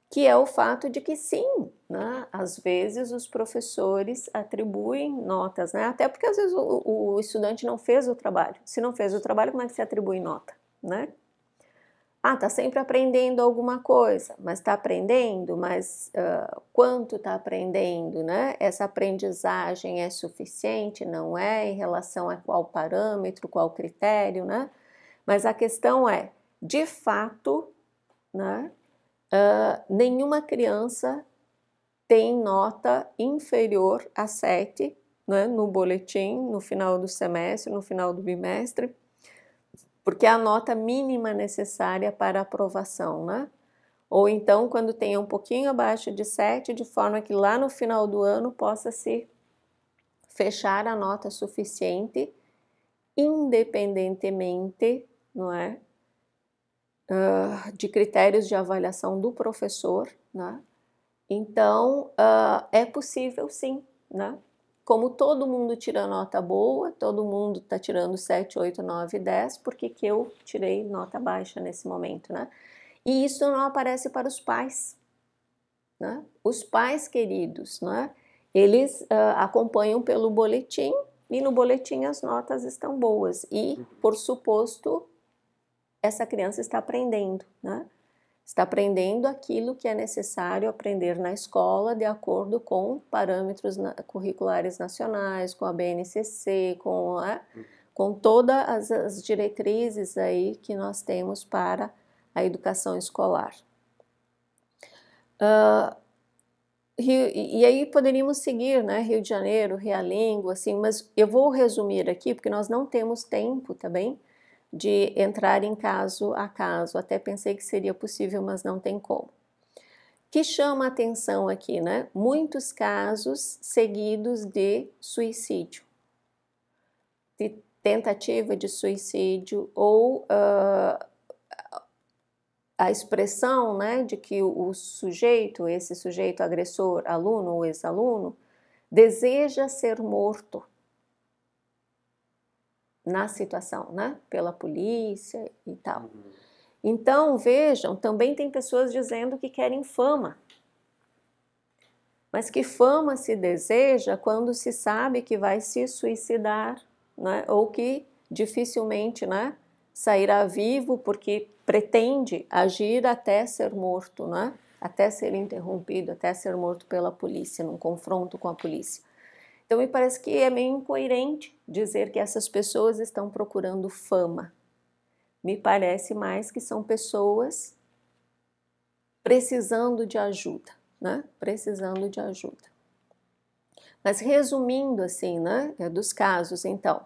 S1: Que é o fato de que sim, né, às vezes os professores atribuem notas, né, até porque às vezes o estudante não fez o trabalho. Se não fez o trabalho, como é que se atribui nota, né? Ah, está sempre aprendendo alguma coisa, mas está aprendendo, mas quanto está aprendendo, né? Essa aprendizagem é suficiente? Não é? Em relação a qual parâmetro, qual critério, né? Mas a questão é, de fato, né? Nenhuma criança tem nota inferior a 7, né, no boletim, no final do semestre, no final do bimestre, porque é a nota mínima necessária para aprovação, né? Ou então, quando tenha um pouquinho abaixo de 7, de forma que lá no final do ano possa se fechar a nota suficiente, independentemente, não é? De critérios de avaliação do professor, né? Então, é possível sim, né? Como todo mundo tira nota boa, todo mundo está tirando 7, 8, 9, 10, por que que eu tirei nota baixa nesse momento, né? E isso não aparece para os pais, né? Os pais queridos, né? Eles acompanham pelo boletim e no boletim as notas estão boas e, por suposto, essa criança está aprendendo, né? Está aprendendo aquilo que é necessário aprender na escola de acordo com parâmetros curriculares nacionais, com a BNCC, com todas as diretrizes aí que nós temos para a educação escolar. E aí poderíamos seguir, né? Rio de Janeiro, Realengo, assim, mas eu vou resumir aqui, porque nós não temos tempo, tá bem? De entrar em caso a caso. Até pensei que seria possível, mas não tem como. Que chama a atenção aqui, né? Muitos casos seguidos de suicídio, de tentativa de suicídio ou a expressão, né, de que o sujeito, esse sujeito agressor, aluno ou ex-aluno, deseja ser morto na situação, né, pela polícia e tal. Então, vejam, também tem pessoas dizendo que querem fama. Mas que fama se deseja quando se sabe que vai se suicidar, né? Ou que dificilmente, né, sairá vivo porque pretende agir até ser morto, né? Até ser interrompido, até ser morto pela polícia, num confronto com a polícia. Então, me parece que é meio incoerente dizer que essas pessoas estão procurando fama. Me parece mais que são pessoas precisando de ajuda, né? Precisando de ajuda. Mas resumindo assim, né? Dos casos, então,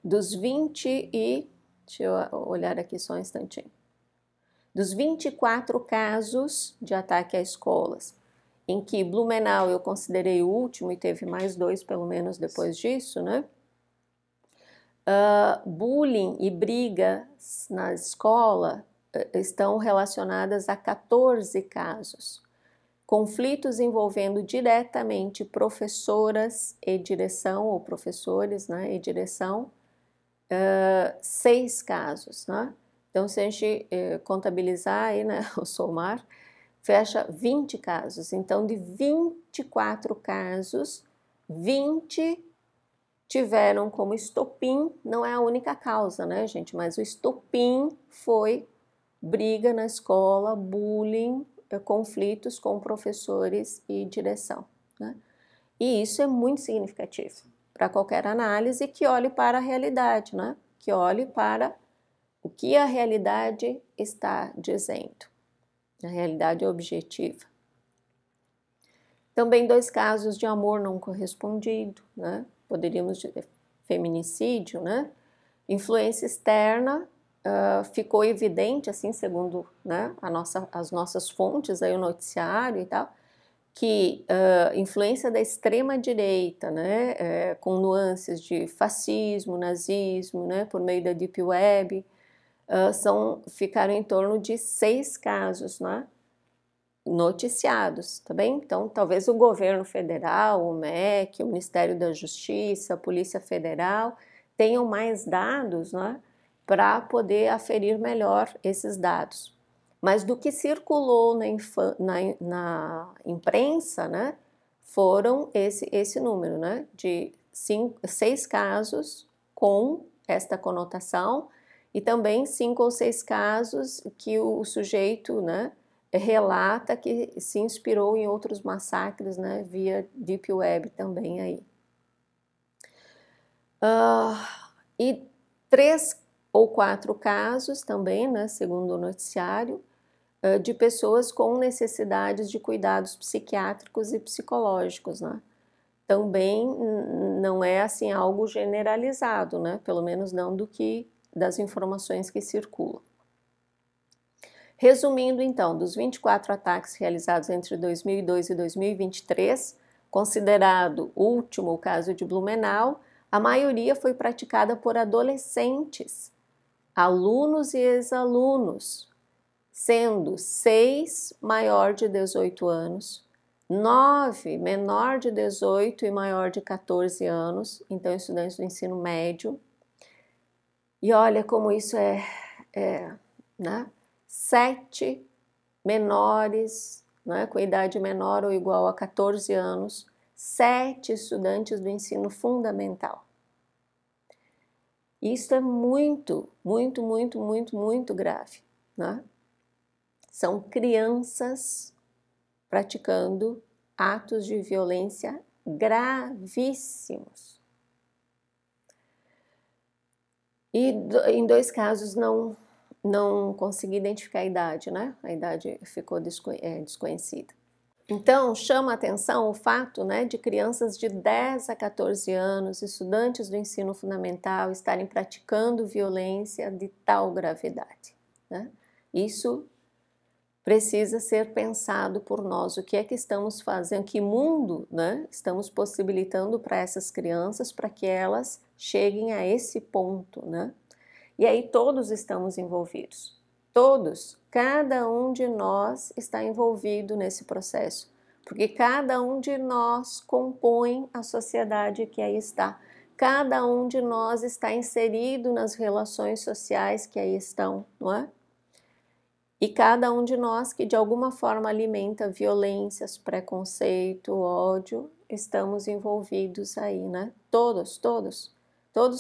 S1: dos 20 e... Deixa eu olhar aqui só um instantinho. Dos 24 casos de ataque a escolas, em que Blumenau eu considerei o último e teve mais 2 pelo menos depois disso, né? Bullying e brigas na escola estão relacionadas a 14 casos. Conflitos envolvendo diretamente professoras e direção, ou professores, né, e direção, 6 casos, né? Então, se a gente contabilizar aí, né, o somar, fecha 20 casos. Então, de 24 casos, 20 tiveram como estopim, não é a única causa, né, gente? Mas o estopim foi briga na escola, bullying, conflitos com professores e direção, né? E isso é muito significativo para qualquer análise que olhe para a realidade, né? Que olhe para o que a realidade está dizendo, a realidade objetiva. Também 2 casos de amor não correspondido, né? Poderíamos dizer feminicídio, né? Influência externa, ficou evidente, assim, segundo, né, as nossas fontes, aí, o noticiário e tal, que influência da extrema-direita, né, com nuances de fascismo, nazismo, né, por meio da Deep Web, ficaram em torno de 6 casos, né, noticiados, tá bem? Então, talvez o governo federal, o MEC, o Ministério da Justiça, a Polícia Federal tenham mais dados, né, para poder aferir melhor esses dados. Mas do que circulou na imprensa, né, foram esse número, né, de 6 casos com esta conotação e também 5 ou 6 casos que o sujeito, né, relata que se inspirou em outros massacres, né, via Deep Web também aí. E 3 ou 4 casos também, né, segundo o noticiário, de pessoas com necessidades de cuidados psiquiátricos e psicológicos, né? Também não é assim algo generalizado, né? Pelo menos não das informações que circulam. Resumindo então, dos 24 ataques realizados entre 2002 e 2023, considerado o último caso de Blumenau, a maioria foi praticada por adolescentes, alunos e ex-alunos, sendo 6 maior de 18 anos, 9 menor de 18 e maior de 14 anos, então estudantes do ensino médio. E olha como isso né? 7 menores, né, com idade menor ou igual a 14 anos, 7 estudantes do ensino fundamental. Isso é muito, muito, muito, muito, muito grave, né? São crianças praticando atos de violência gravíssimos. E em 2 casos não consegui identificar a idade, né? A idade ficou desconhecida. Então, chama a atenção o fato, né, de crianças de 10 a 14 anos, estudantes do ensino fundamental, estarem praticando violência de tal gravidade, né? Isso precisa ser pensado por nós. O que é que estamos fazendo? Que mundo, né, estamos possibilitando para essas crianças para que elas cheguem a esse ponto, né? E aí todos estamos envolvidos. Todos, cada um de nós está envolvido nesse processo, porque cada um de nós compõe a sociedade que aí está. Cada um de nós está inserido nas relações sociais que aí estão, não é? E cada um de nós que de alguma forma alimenta violências, preconceito, ódio, estamos envolvidos aí, né? Todos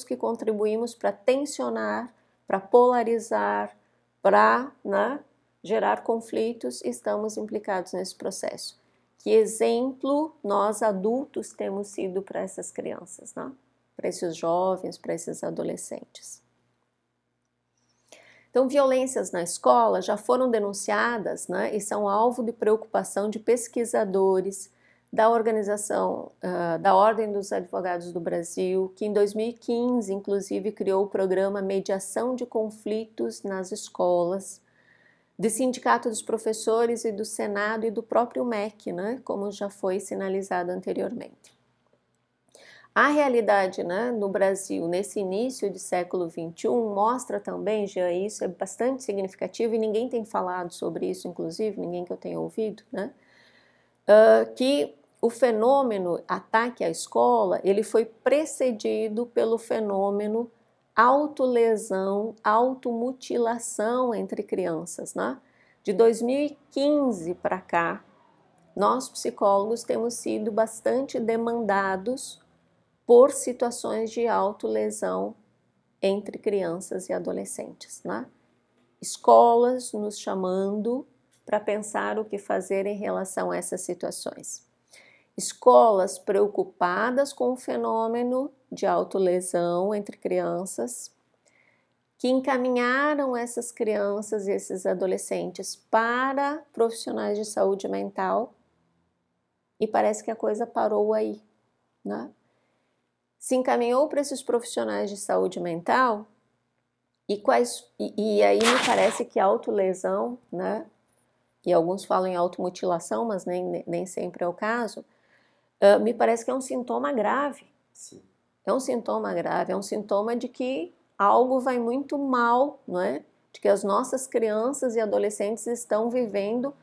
S1: que contribuímos para tensionar, para polarizar, para, né, gerar conflitos, estamos implicados nesse processo. Que exemplo nós adultos temos sido para essas crianças, né? Para esses jovens, para esses adolescentes. Então, violências na escola já foram denunciadas, né, e são alvo de preocupação de pesquisadores da organização, da Ordem dos Advogados do Brasil, que em 2015, inclusive, criou o programa Mediação de Conflitos nas Escolas, de Sindicato dos Professores e do Senado e do próprio MEC, né, como já foi sinalizado anteriormente. A realidade, né, no Brasil, nesse início de século XXI, mostra também, já isso é bastante significativo e ninguém tem falado sobre isso, inclusive, ninguém que eu tenha ouvido, né, que o fenômeno ataque à escola, ele foi precedido pelo fenômeno autolesão, automutilação entre crianças, né? De 2015 para cá, nós psicólogos temos sido bastante demandados por situações de autolesão entre crianças e adolescentes, né? Escolas nos chamando para pensar o que fazer em relação a essas situações. Escolas preocupadas com o fenômeno de autolesão entre crianças, que encaminharam essas crianças e esses adolescentes para profissionais de saúde mental, e parece que a coisa parou aí, né? Se encaminhou para esses profissionais de saúde mental e aí me parece que a autolesão, né, e alguns falam em automutilação, mas nem sempre é o caso, me parece que é um sintoma grave.
S2: Sim.
S1: É um sintoma grave, é um sintoma de que algo vai muito mal, não é? De que as nossas crianças e adolescentes estão vivendo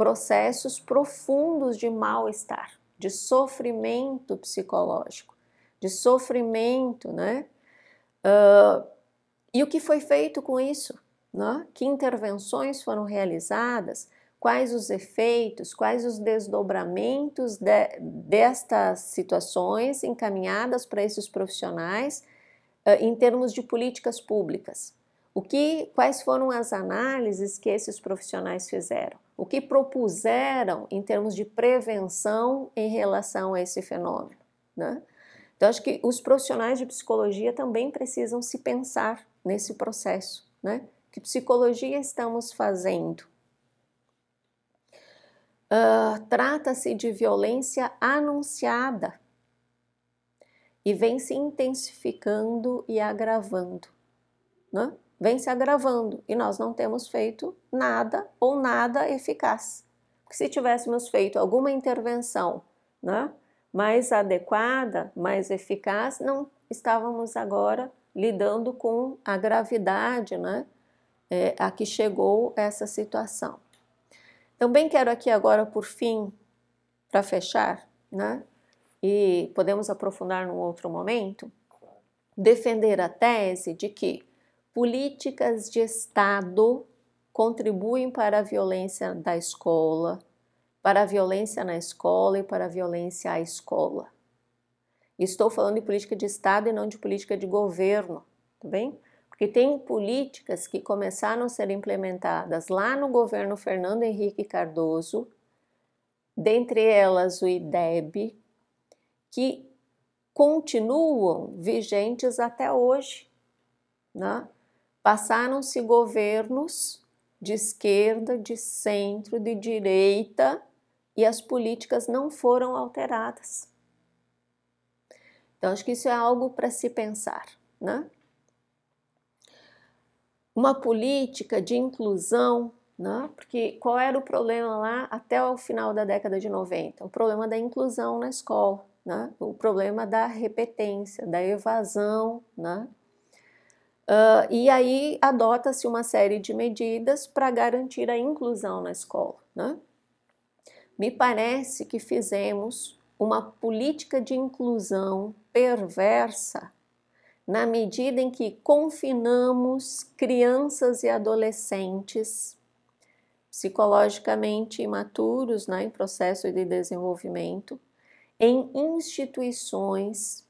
S1: processos profundos de mal-estar, de sofrimento psicológico, de sofrimento, né? E o que foi feito com isso? Né? Que intervenções foram realizadas? Quais os efeitos, quais os desdobramentos destas situações encaminhadas para esses profissionais em termos de políticas públicas? Quais foram as análises que esses profissionais fizeram? O que propuseram em termos de prevenção em relação a esse fenômeno, né? Então, acho que os profissionais de psicologia também precisam se pensar nesse processo, né? Que psicologia estamos fazendo? Trata-se de violência anunciada e vem se intensificando e agravando, né? Vem se agravando e nós não temos feito nada ou nada eficaz. Porque se tivéssemos feito alguma intervenção, né, mais adequada, mais eficaz, não estávamos agora lidando com a gravidade, né, a que chegou essa situação. Também quero aqui agora, por fim, para fechar, né, e podemos aprofundar num outro momento, defender a tese de que políticas de Estado contribuem para a violência da escola, para a violência na escola e para a violência à escola. Estou falando de política de Estado e não de política de governo, tá bem? Porque tem políticas que começaram a ser implementadas lá no governo Fernando Henrique Cardoso, dentre elas o IDEB, que continuam vigentes até hoje, né? Passaram-se governos de esquerda, de centro, de direita e as políticas não foram alteradas. Então, acho que isso é algo para se pensar, né? Uma política de inclusão, né? Porque qual era o problema lá até o final da década de 90? O problema da inclusão na escola, né? O problema da repetência, da evasão, né? E aí adota-se uma série de medidas para garantir a inclusão na escola, né? Me parece que fizemos uma política de inclusão perversa na medida em que confinamos crianças e adolescentes psicologicamente imaturos, né, em processo de desenvolvimento, em instituições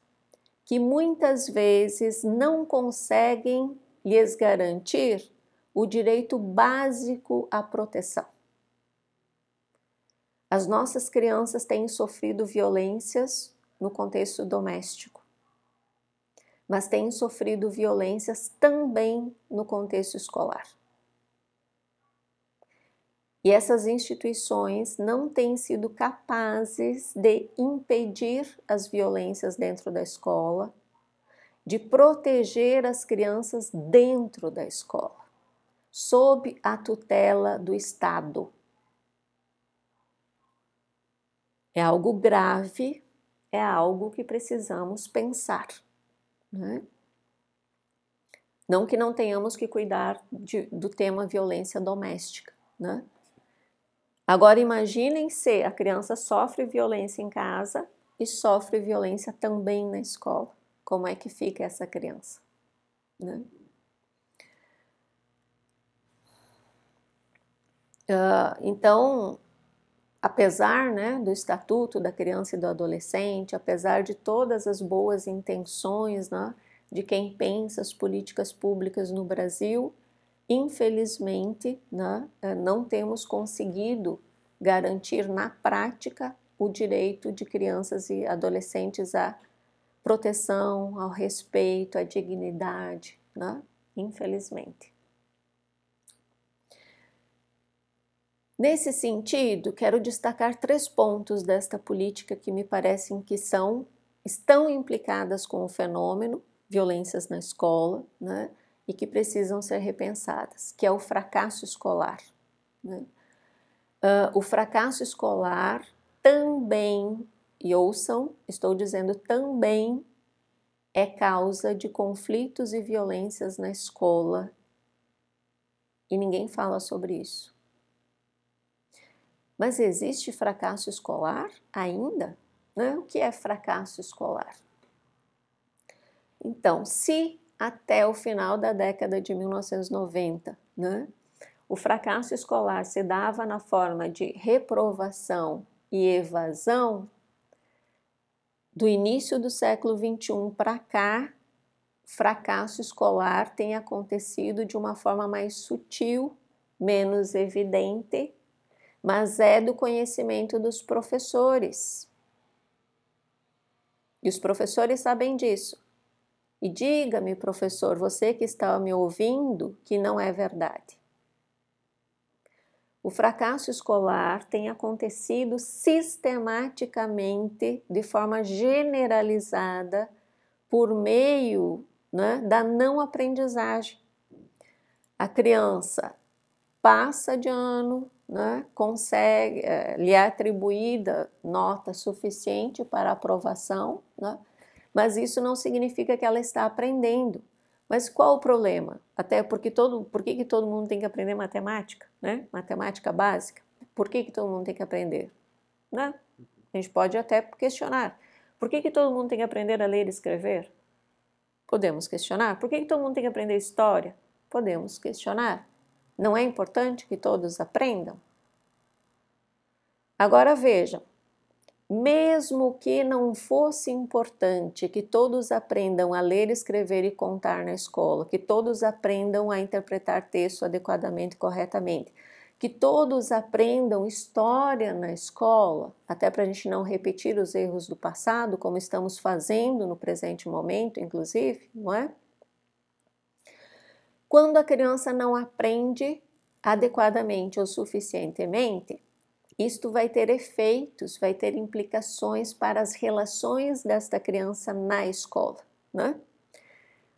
S1: que muitas vezes não conseguem lhes garantir o direito básico à proteção. As nossas crianças têm sofrido violências no contexto doméstico, mas têm sofrido violências também no contexto escolar. E essas instituições não têm sido capazes de impedir as violências dentro da escola, de proteger as crianças dentro da escola, sob a tutela do Estado. É algo grave, é algo que precisamos pensar, né? Não que não tenhamos que cuidar do tema violência doméstica, né? Agora imaginem se a criança sofre violência em casa e sofre violência também na escola. Como é que fica essa criança, né? Então, apesar, né, do Estatuto da Criança e do Adolescente, apesar de todas as boas intenções, né, de quem pensa as políticas públicas no Brasil, infelizmente, né, não temos conseguido garantir na prática o direito de crianças e adolescentes à proteção, ao respeito, à dignidade, né? Infelizmente. Nesse sentido, quero destacar 3 pontos desta política que me parecem que estão implicadas com o fenômeno violências na escola, né? E que precisam ser repensadas, que é o fracasso escolar, né? O fracasso escolar também, e ouçam, estou dizendo também, é causa de conflitos e violências na escola e ninguém fala sobre isso. Mas existe fracasso escolar ainda? Né? O que é fracasso escolar? Então, se até o final da década de 1990, né, o fracasso escolar se dava na forma de reprovação e evasão, do início do século XXI para cá, fracasso escolar tem acontecido de uma forma mais sutil, menos evidente, mas é do conhecimento dos professores. E os professores sabem disso. E diga-me, professor, você que está me ouvindo, que não é verdade. O fracasso escolar tem acontecido sistematicamente, de forma generalizada, por meio, né, da não aprendizagem. A criança passa de ano, né, consegue, lhe é atribuída nota suficiente para aprovação, né, mas isso não significa que ela está aprendendo. Mas qual o problema? Até porque por que todo mundo tem que aprender matemática, né? Matemática básica. Por que todo mundo tem que aprender? Né? A gente pode até questionar. Por que todo mundo tem que aprender a ler e escrever? Podemos questionar. Por que todo mundo tem que aprender história? Podemos questionar. Não é importante que todos aprendam? Agora vejam, mesmo que não fosse importante que todos aprendam a ler, escrever e contar na escola, que todos aprendam a interpretar texto adequadamente e corretamente, que todos aprendam história na escola, até para a gente não repetir os erros do passado, como estamos fazendo no presente momento, inclusive, não é? Quando a criança não aprende adequadamente ou suficientemente, isto vai ter efeitos, vai ter implicações para as relações desta criança na escola, né?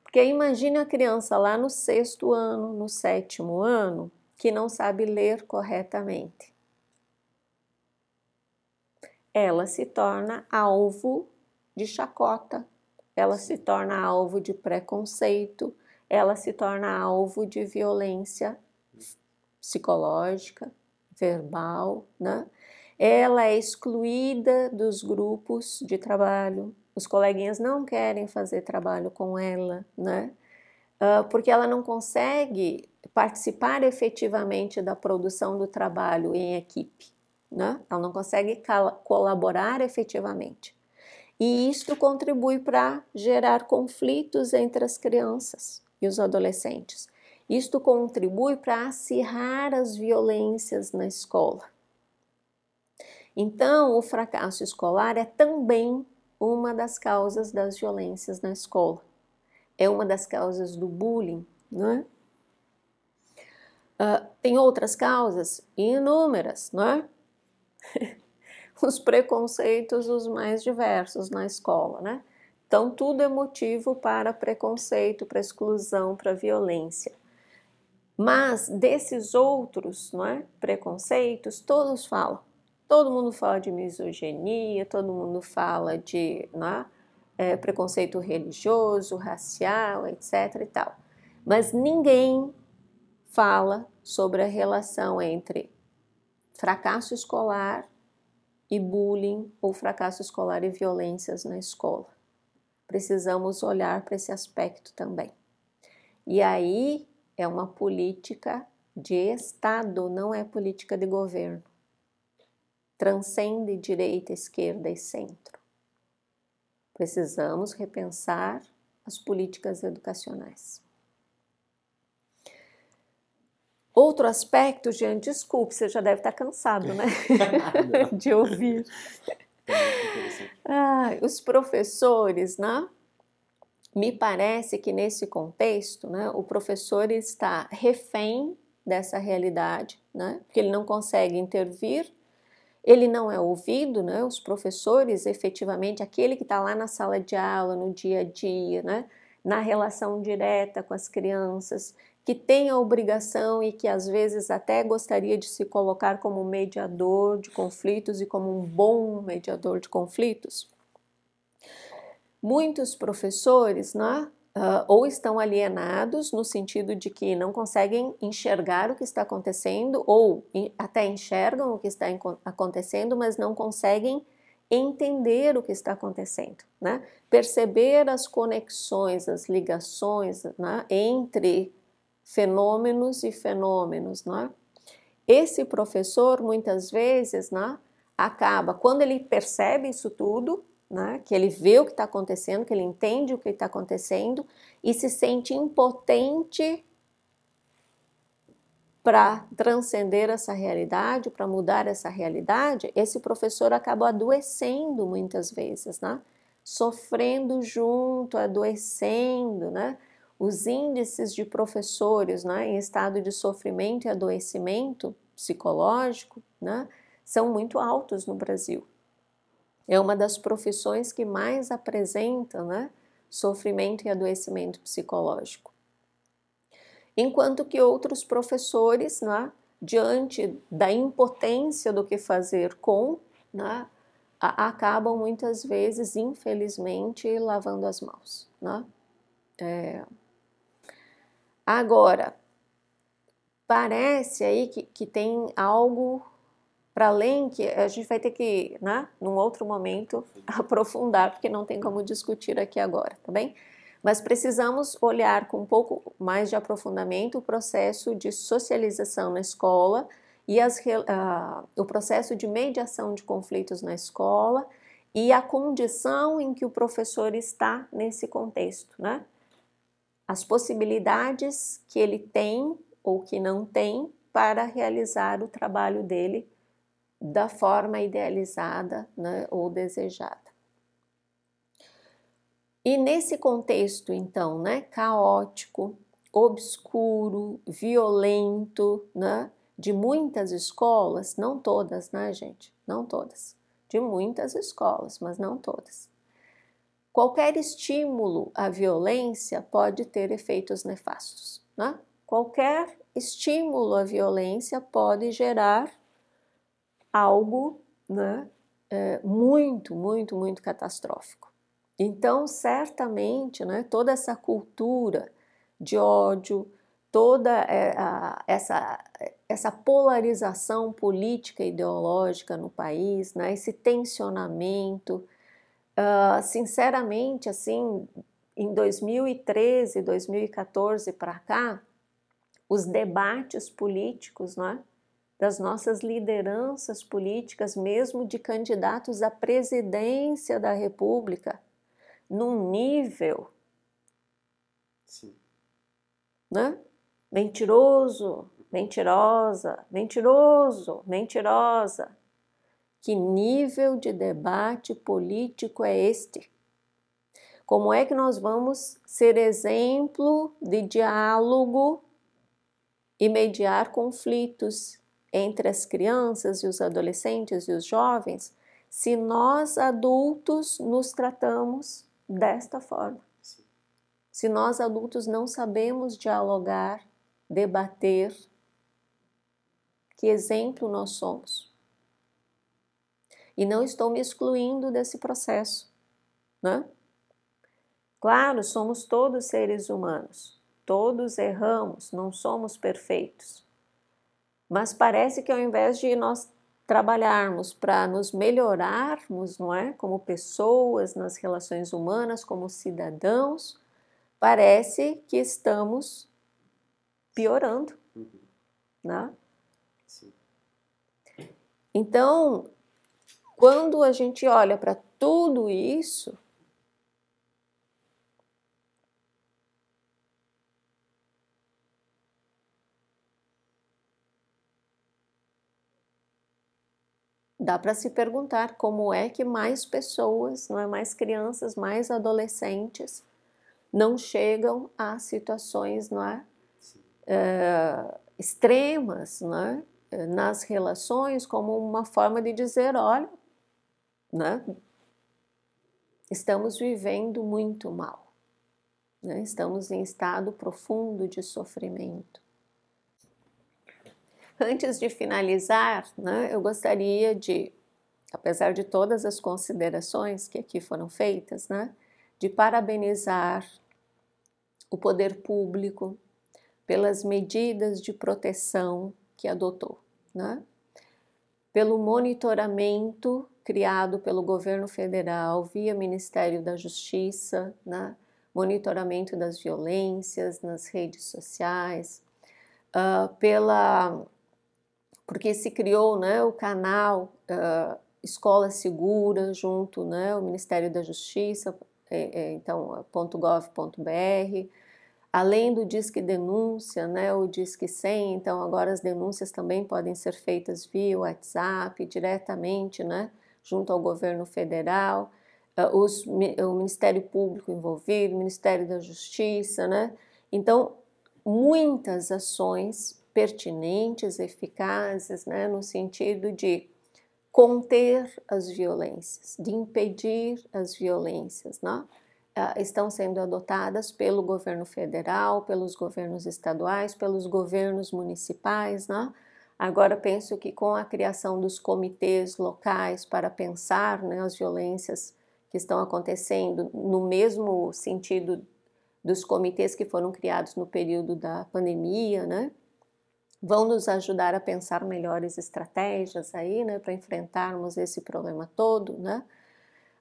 S1: Porque imagine a criança lá no 6º ano, no 7º ano, que não sabe ler corretamente. Ela se torna alvo de chacota, ela se torna alvo de preconceito, ela se torna alvo de violência psicológica, verbal, né? Ela é excluída dos grupos de trabalho, os coleguinhas não querem fazer trabalho com ela, né? Porque ela não consegue participar efetivamente da produção do trabalho em equipe, né? Ela não consegue colaborar efetivamente. E isto contribui para gerar conflitos entre as crianças e os adolescentes. Isto contribui para acirrar as violências na escola. Então, o fracasso escolar é também uma das causas das violências na escola. É uma das causas do bullying, não é? Tem outras causas inúmeras, não é? Os preconceitos os mais diversos na escola, né? Então, tudo é motivo para preconceito, para exclusão, para violência. Mas desses outros, não é, preconceitos, todos falam. Todo mundo fala de misoginia, todo mundo fala de, não é, preconceito religioso, racial, etc. e tal. Mas ninguém fala sobre a relação entre fracasso escolar e bullying ou fracasso escolar e violências na escola. Precisamos olhar para esse aspecto também. E aí é uma política de Estado, não é política de governo. Transcende direita, esquerda e centro. Precisamos repensar as políticas educacionais. Outro aspecto, gente, desculpe, você já deve estar cansado, né? De ouvir. Os professores, né? Me parece que nesse contexto, né, o professor está refém dessa realidade, né? Porque ele não consegue intervir, ele não é ouvido, né? Os professores, efetivamente, aquele que está lá na sala de aula, no dia a dia, né? Na relação direta com as crianças, que tem a obrigação e que às vezes até gostaria de se colocar como mediador de conflitos e como um bom mediador de conflitos. Muitos professores, né, ou estão alienados no sentido de que não conseguem enxergar o que está acontecendo, ou até enxergam o que está acontecendo, mas não conseguem entender o que está acontecendo, né? Perceber as conexões, as ligações, né, entre fenômenos e fenômenos, né? Esse professor, muitas vezes, né, acaba, quando ele percebe isso tudo, né, que ele vê o que está acontecendo, que ele entende o que está acontecendo e se sente impotente para transcender essa realidade, para mudar essa realidade, esse professor acaba adoecendo muitas vezes, né? Sofrendo junto, adoecendo, né? Os índices de professores, né, em estado de sofrimento e adoecimento psicológico, né, são muito altos no Brasil. É uma das profissões que mais apresenta, né, sofrimento e adoecimento psicológico. Enquanto que outros professores, né, diante da impotência do que fazer com, né, acabam muitas vezes, infelizmente, lavando as mãos, né? Agora, parece aí que tem algo para além que a gente vai ter que, né, num outro momento, aprofundar, porque não tem como discutir aqui agora, tá bem? Mas precisamos olhar com um pouco mais de aprofundamento o processo de socialização na escola e o processo de mediação de conflitos na escola e a condição em que o professor está nesse contexto, né? As possibilidades que ele tem ou que não tem para realizar o trabalho dele da forma idealizada, né, ou desejada. E nesse contexto, então, né, caótico, obscuro, violento, né, de muitas escolas, não todas, né, gente? Não todas. De muitas escolas, mas não todas. Qualquer estímulo à violência pode ter efeitos nefastos, né? Qualquer estímulo à violência pode gerar algo, né, muito, muito, muito catastrófico. Então, certamente, né, toda essa cultura de ódio, toda essa polarização política e ideológica no país, né, esse tensionamento, sinceramente, assim, em 2013, 2014 para cá, os debates políticos, né, das nossas lideranças políticas, mesmo de candidatos à presidência da República, num nível,
S2: Sim.
S1: né? Mentiroso, mentirosa, mentiroso, mentirosa. Que nível de debate político é este? Como é que nós vamos ser exemplo de diálogo e mediar conflitos entre as crianças e os adolescentes e os jovens, se nós adultos nos tratamos desta forma?
S2: Sim.
S1: Se nós adultos não sabemos dialogar, debater, que exemplo nós somos? E não estou me excluindo desse processo, né? Claro, somos todos seres humanos, todos erramos, não somos perfeitos. Mas parece que ao invés de nós trabalharmos para nos melhorarmos, não é? Como pessoas nas relações humanas, como cidadãos, parece que estamos piorando, né?
S2: Sim.
S1: Então, quando a gente olha para tudo isso, dá para se perguntar como é que mais pessoas, não é, mais crianças, mais adolescentes não chegam a situações, não é, extremas, não é, nas relações, como uma forma de dizer, olha, né, estamos vivendo muito mal, né, estamos em estado profundo de sofrimento. Antes de finalizar, né, eu gostaria de, apesar de todas as considerações que aqui foram feitas, né, de parabenizar o poder público, pelas medidas de proteção que adotou, né? Pelo monitoramento criado pelo governo federal via Ministério da Justiça, né? Monitoramento das violências nas redes sociais, porque se criou, né, o canal Escola Segura junto, né, o Ministério da Justiça, então .gov.br, além do Disque Denúncia, né, o Disque 100, então agora as denúncias também podem ser feitas via WhatsApp, diretamente, né, junto ao governo federal, o Ministério Público envolvido, o Ministério da Justiça, né, então muitas ações pertinentes, eficazes, né, no sentido de conter as violências, de impedir as violências, né? Estão sendo adotadas pelo governo federal, pelos governos estaduais, pelos governos municipais, né? Agora penso que com a criação dos comitês locais para pensar, né, as violências que estão acontecendo no mesmo sentido dos comitês que foram criados no período da pandemia, né, vão nos ajudar a pensar melhores estratégias aí, né, para enfrentarmos esse problema todo, né.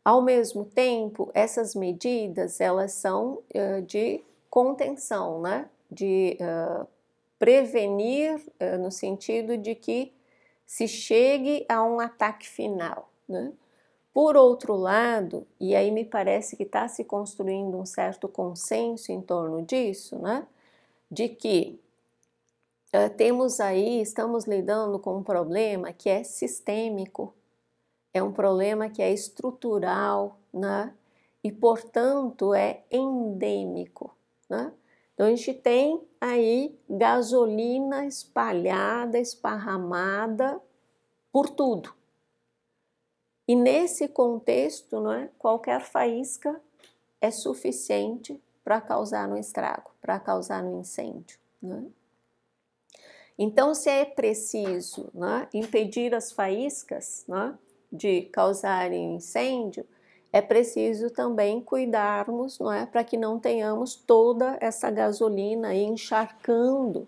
S1: Ao mesmo tempo, essas medidas, elas são de contenção, né, de prevenir no sentido de que se chegue a um ataque final, né. Por outro lado, e aí me parece que está se construindo um certo consenso em torno disso, né, de que estamos lidando com um problema que é sistêmico, é um problema que é estrutural, né, e, portanto, é endêmico, né. Então, a gente tem aí gasolina espalhada, esparramada por tudo. E nesse contexto, né, qualquer faísca é suficiente para causar um estrago, para causar um incêndio, né? Então, se é preciso, né, impedir as faíscas, né, de causarem incêndio, é preciso também cuidarmos, não é, para que não tenhamos toda essa gasolina aí encharcando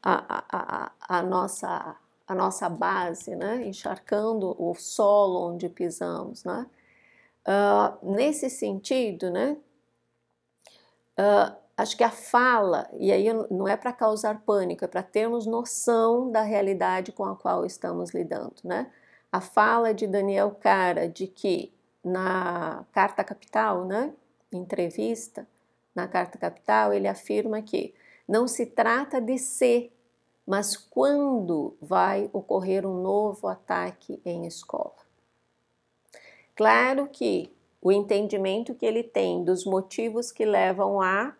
S1: a nossa base, né, encharcando o solo onde pisamos, né. Nesse sentido, né, acho que a fala, e aí não é para causar pânico, é para termos noção da realidade com a qual estamos lidando, né. A fala de Daniel Cara de que na Carta Capital, né, entrevista na Carta Capital, ele afirma que não se trata de se, mas quando vai ocorrer um novo ataque em escola. Claro que o entendimento que ele tem dos motivos que levam a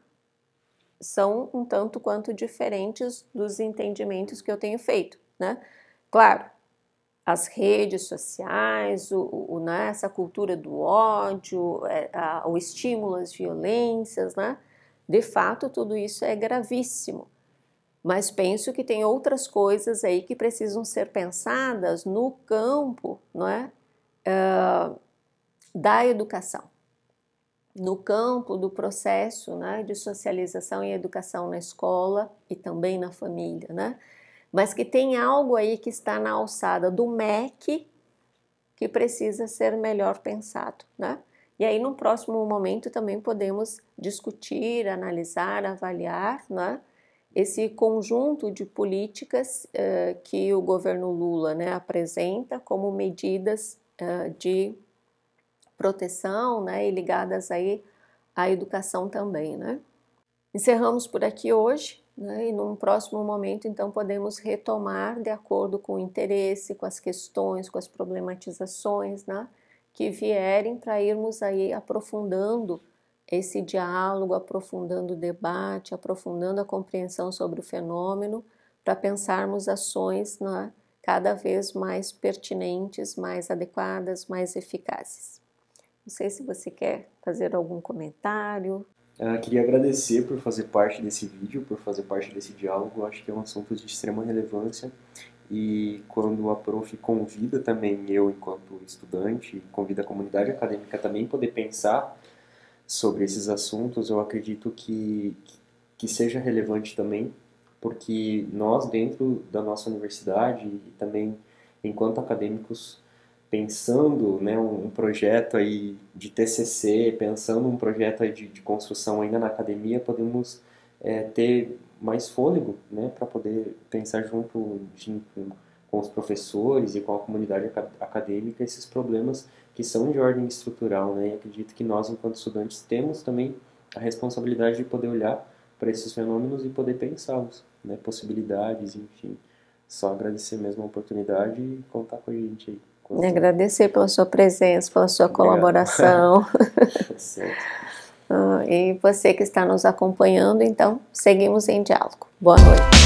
S1: são um tanto quanto diferentes dos entendimentos que eu tenho feito, né? Claro, as redes sociais, né, essa cultura do ódio, o estímulo às violências, né? De fato, tudo isso é gravíssimo. Mas penso que tem outras coisas aí que precisam ser pensadas no campo, não é? Da educação, no campo do processo, né, de socialização e educação na escola e também na família, né? Mas que tem algo aí que está na alçada do MEC que precisa ser melhor pensado, né? E aí, no próximo momento, também podemos discutir, analisar, avaliar, né, esse conjunto de políticas que o governo Lula, né, apresenta como medidas de proteção, né, e ligadas aí à educação também, né. Encerramos por aqui hoje, né, e num próximo momento, então, podemos retomar de acordo com o interesse, com as questões, com as problematizações, né, que vierem para irmos aí aprofundando esse diálogo, aprofundando o debate, aprofundando a compreensão sobre o fenômeno, para pensarmos ações, né, cada vez mais pertinentes, mais adequadas, mais eficazes. Não sei se você quer fazer algum comentário.
S2: Queria agradecer por fazer parte desse vídeo, por fazer parte desse diálogo. Acho que é um assunto de extrema relevância e quando a prof convida também eu, enquanto estudante, convida a comunidade acadêmica também poder pensar sobre esses assuntos, eu acredito que seja relevante também, porque nós, dentro da nossa universidade e também enquanto acadêmicos, pensando, né, um projeto aí de TCC, pensando um projeto aí de construção ainda na academia, podemos ter mais fôlego, né, para poder pensar junto com os professores e com a comunidade acadêmica esses problemas que são de ordem estrutural, né, e acredito que nós, enquanto estudantes, temos também a responsabilidade de poder olhar para esses fenômenos e poder pensá-los, né, possibilidades, enfim. Só agradecer mesmo a oportunidade e contar com a gente aí.
S1: Agradecer pela sua presença, pela sua
S2: Obrigado.
S1: colaboração.
S2: Certo.
S1: E você que está nos acompanhando, então, seguimos em diálogo. Boa noite.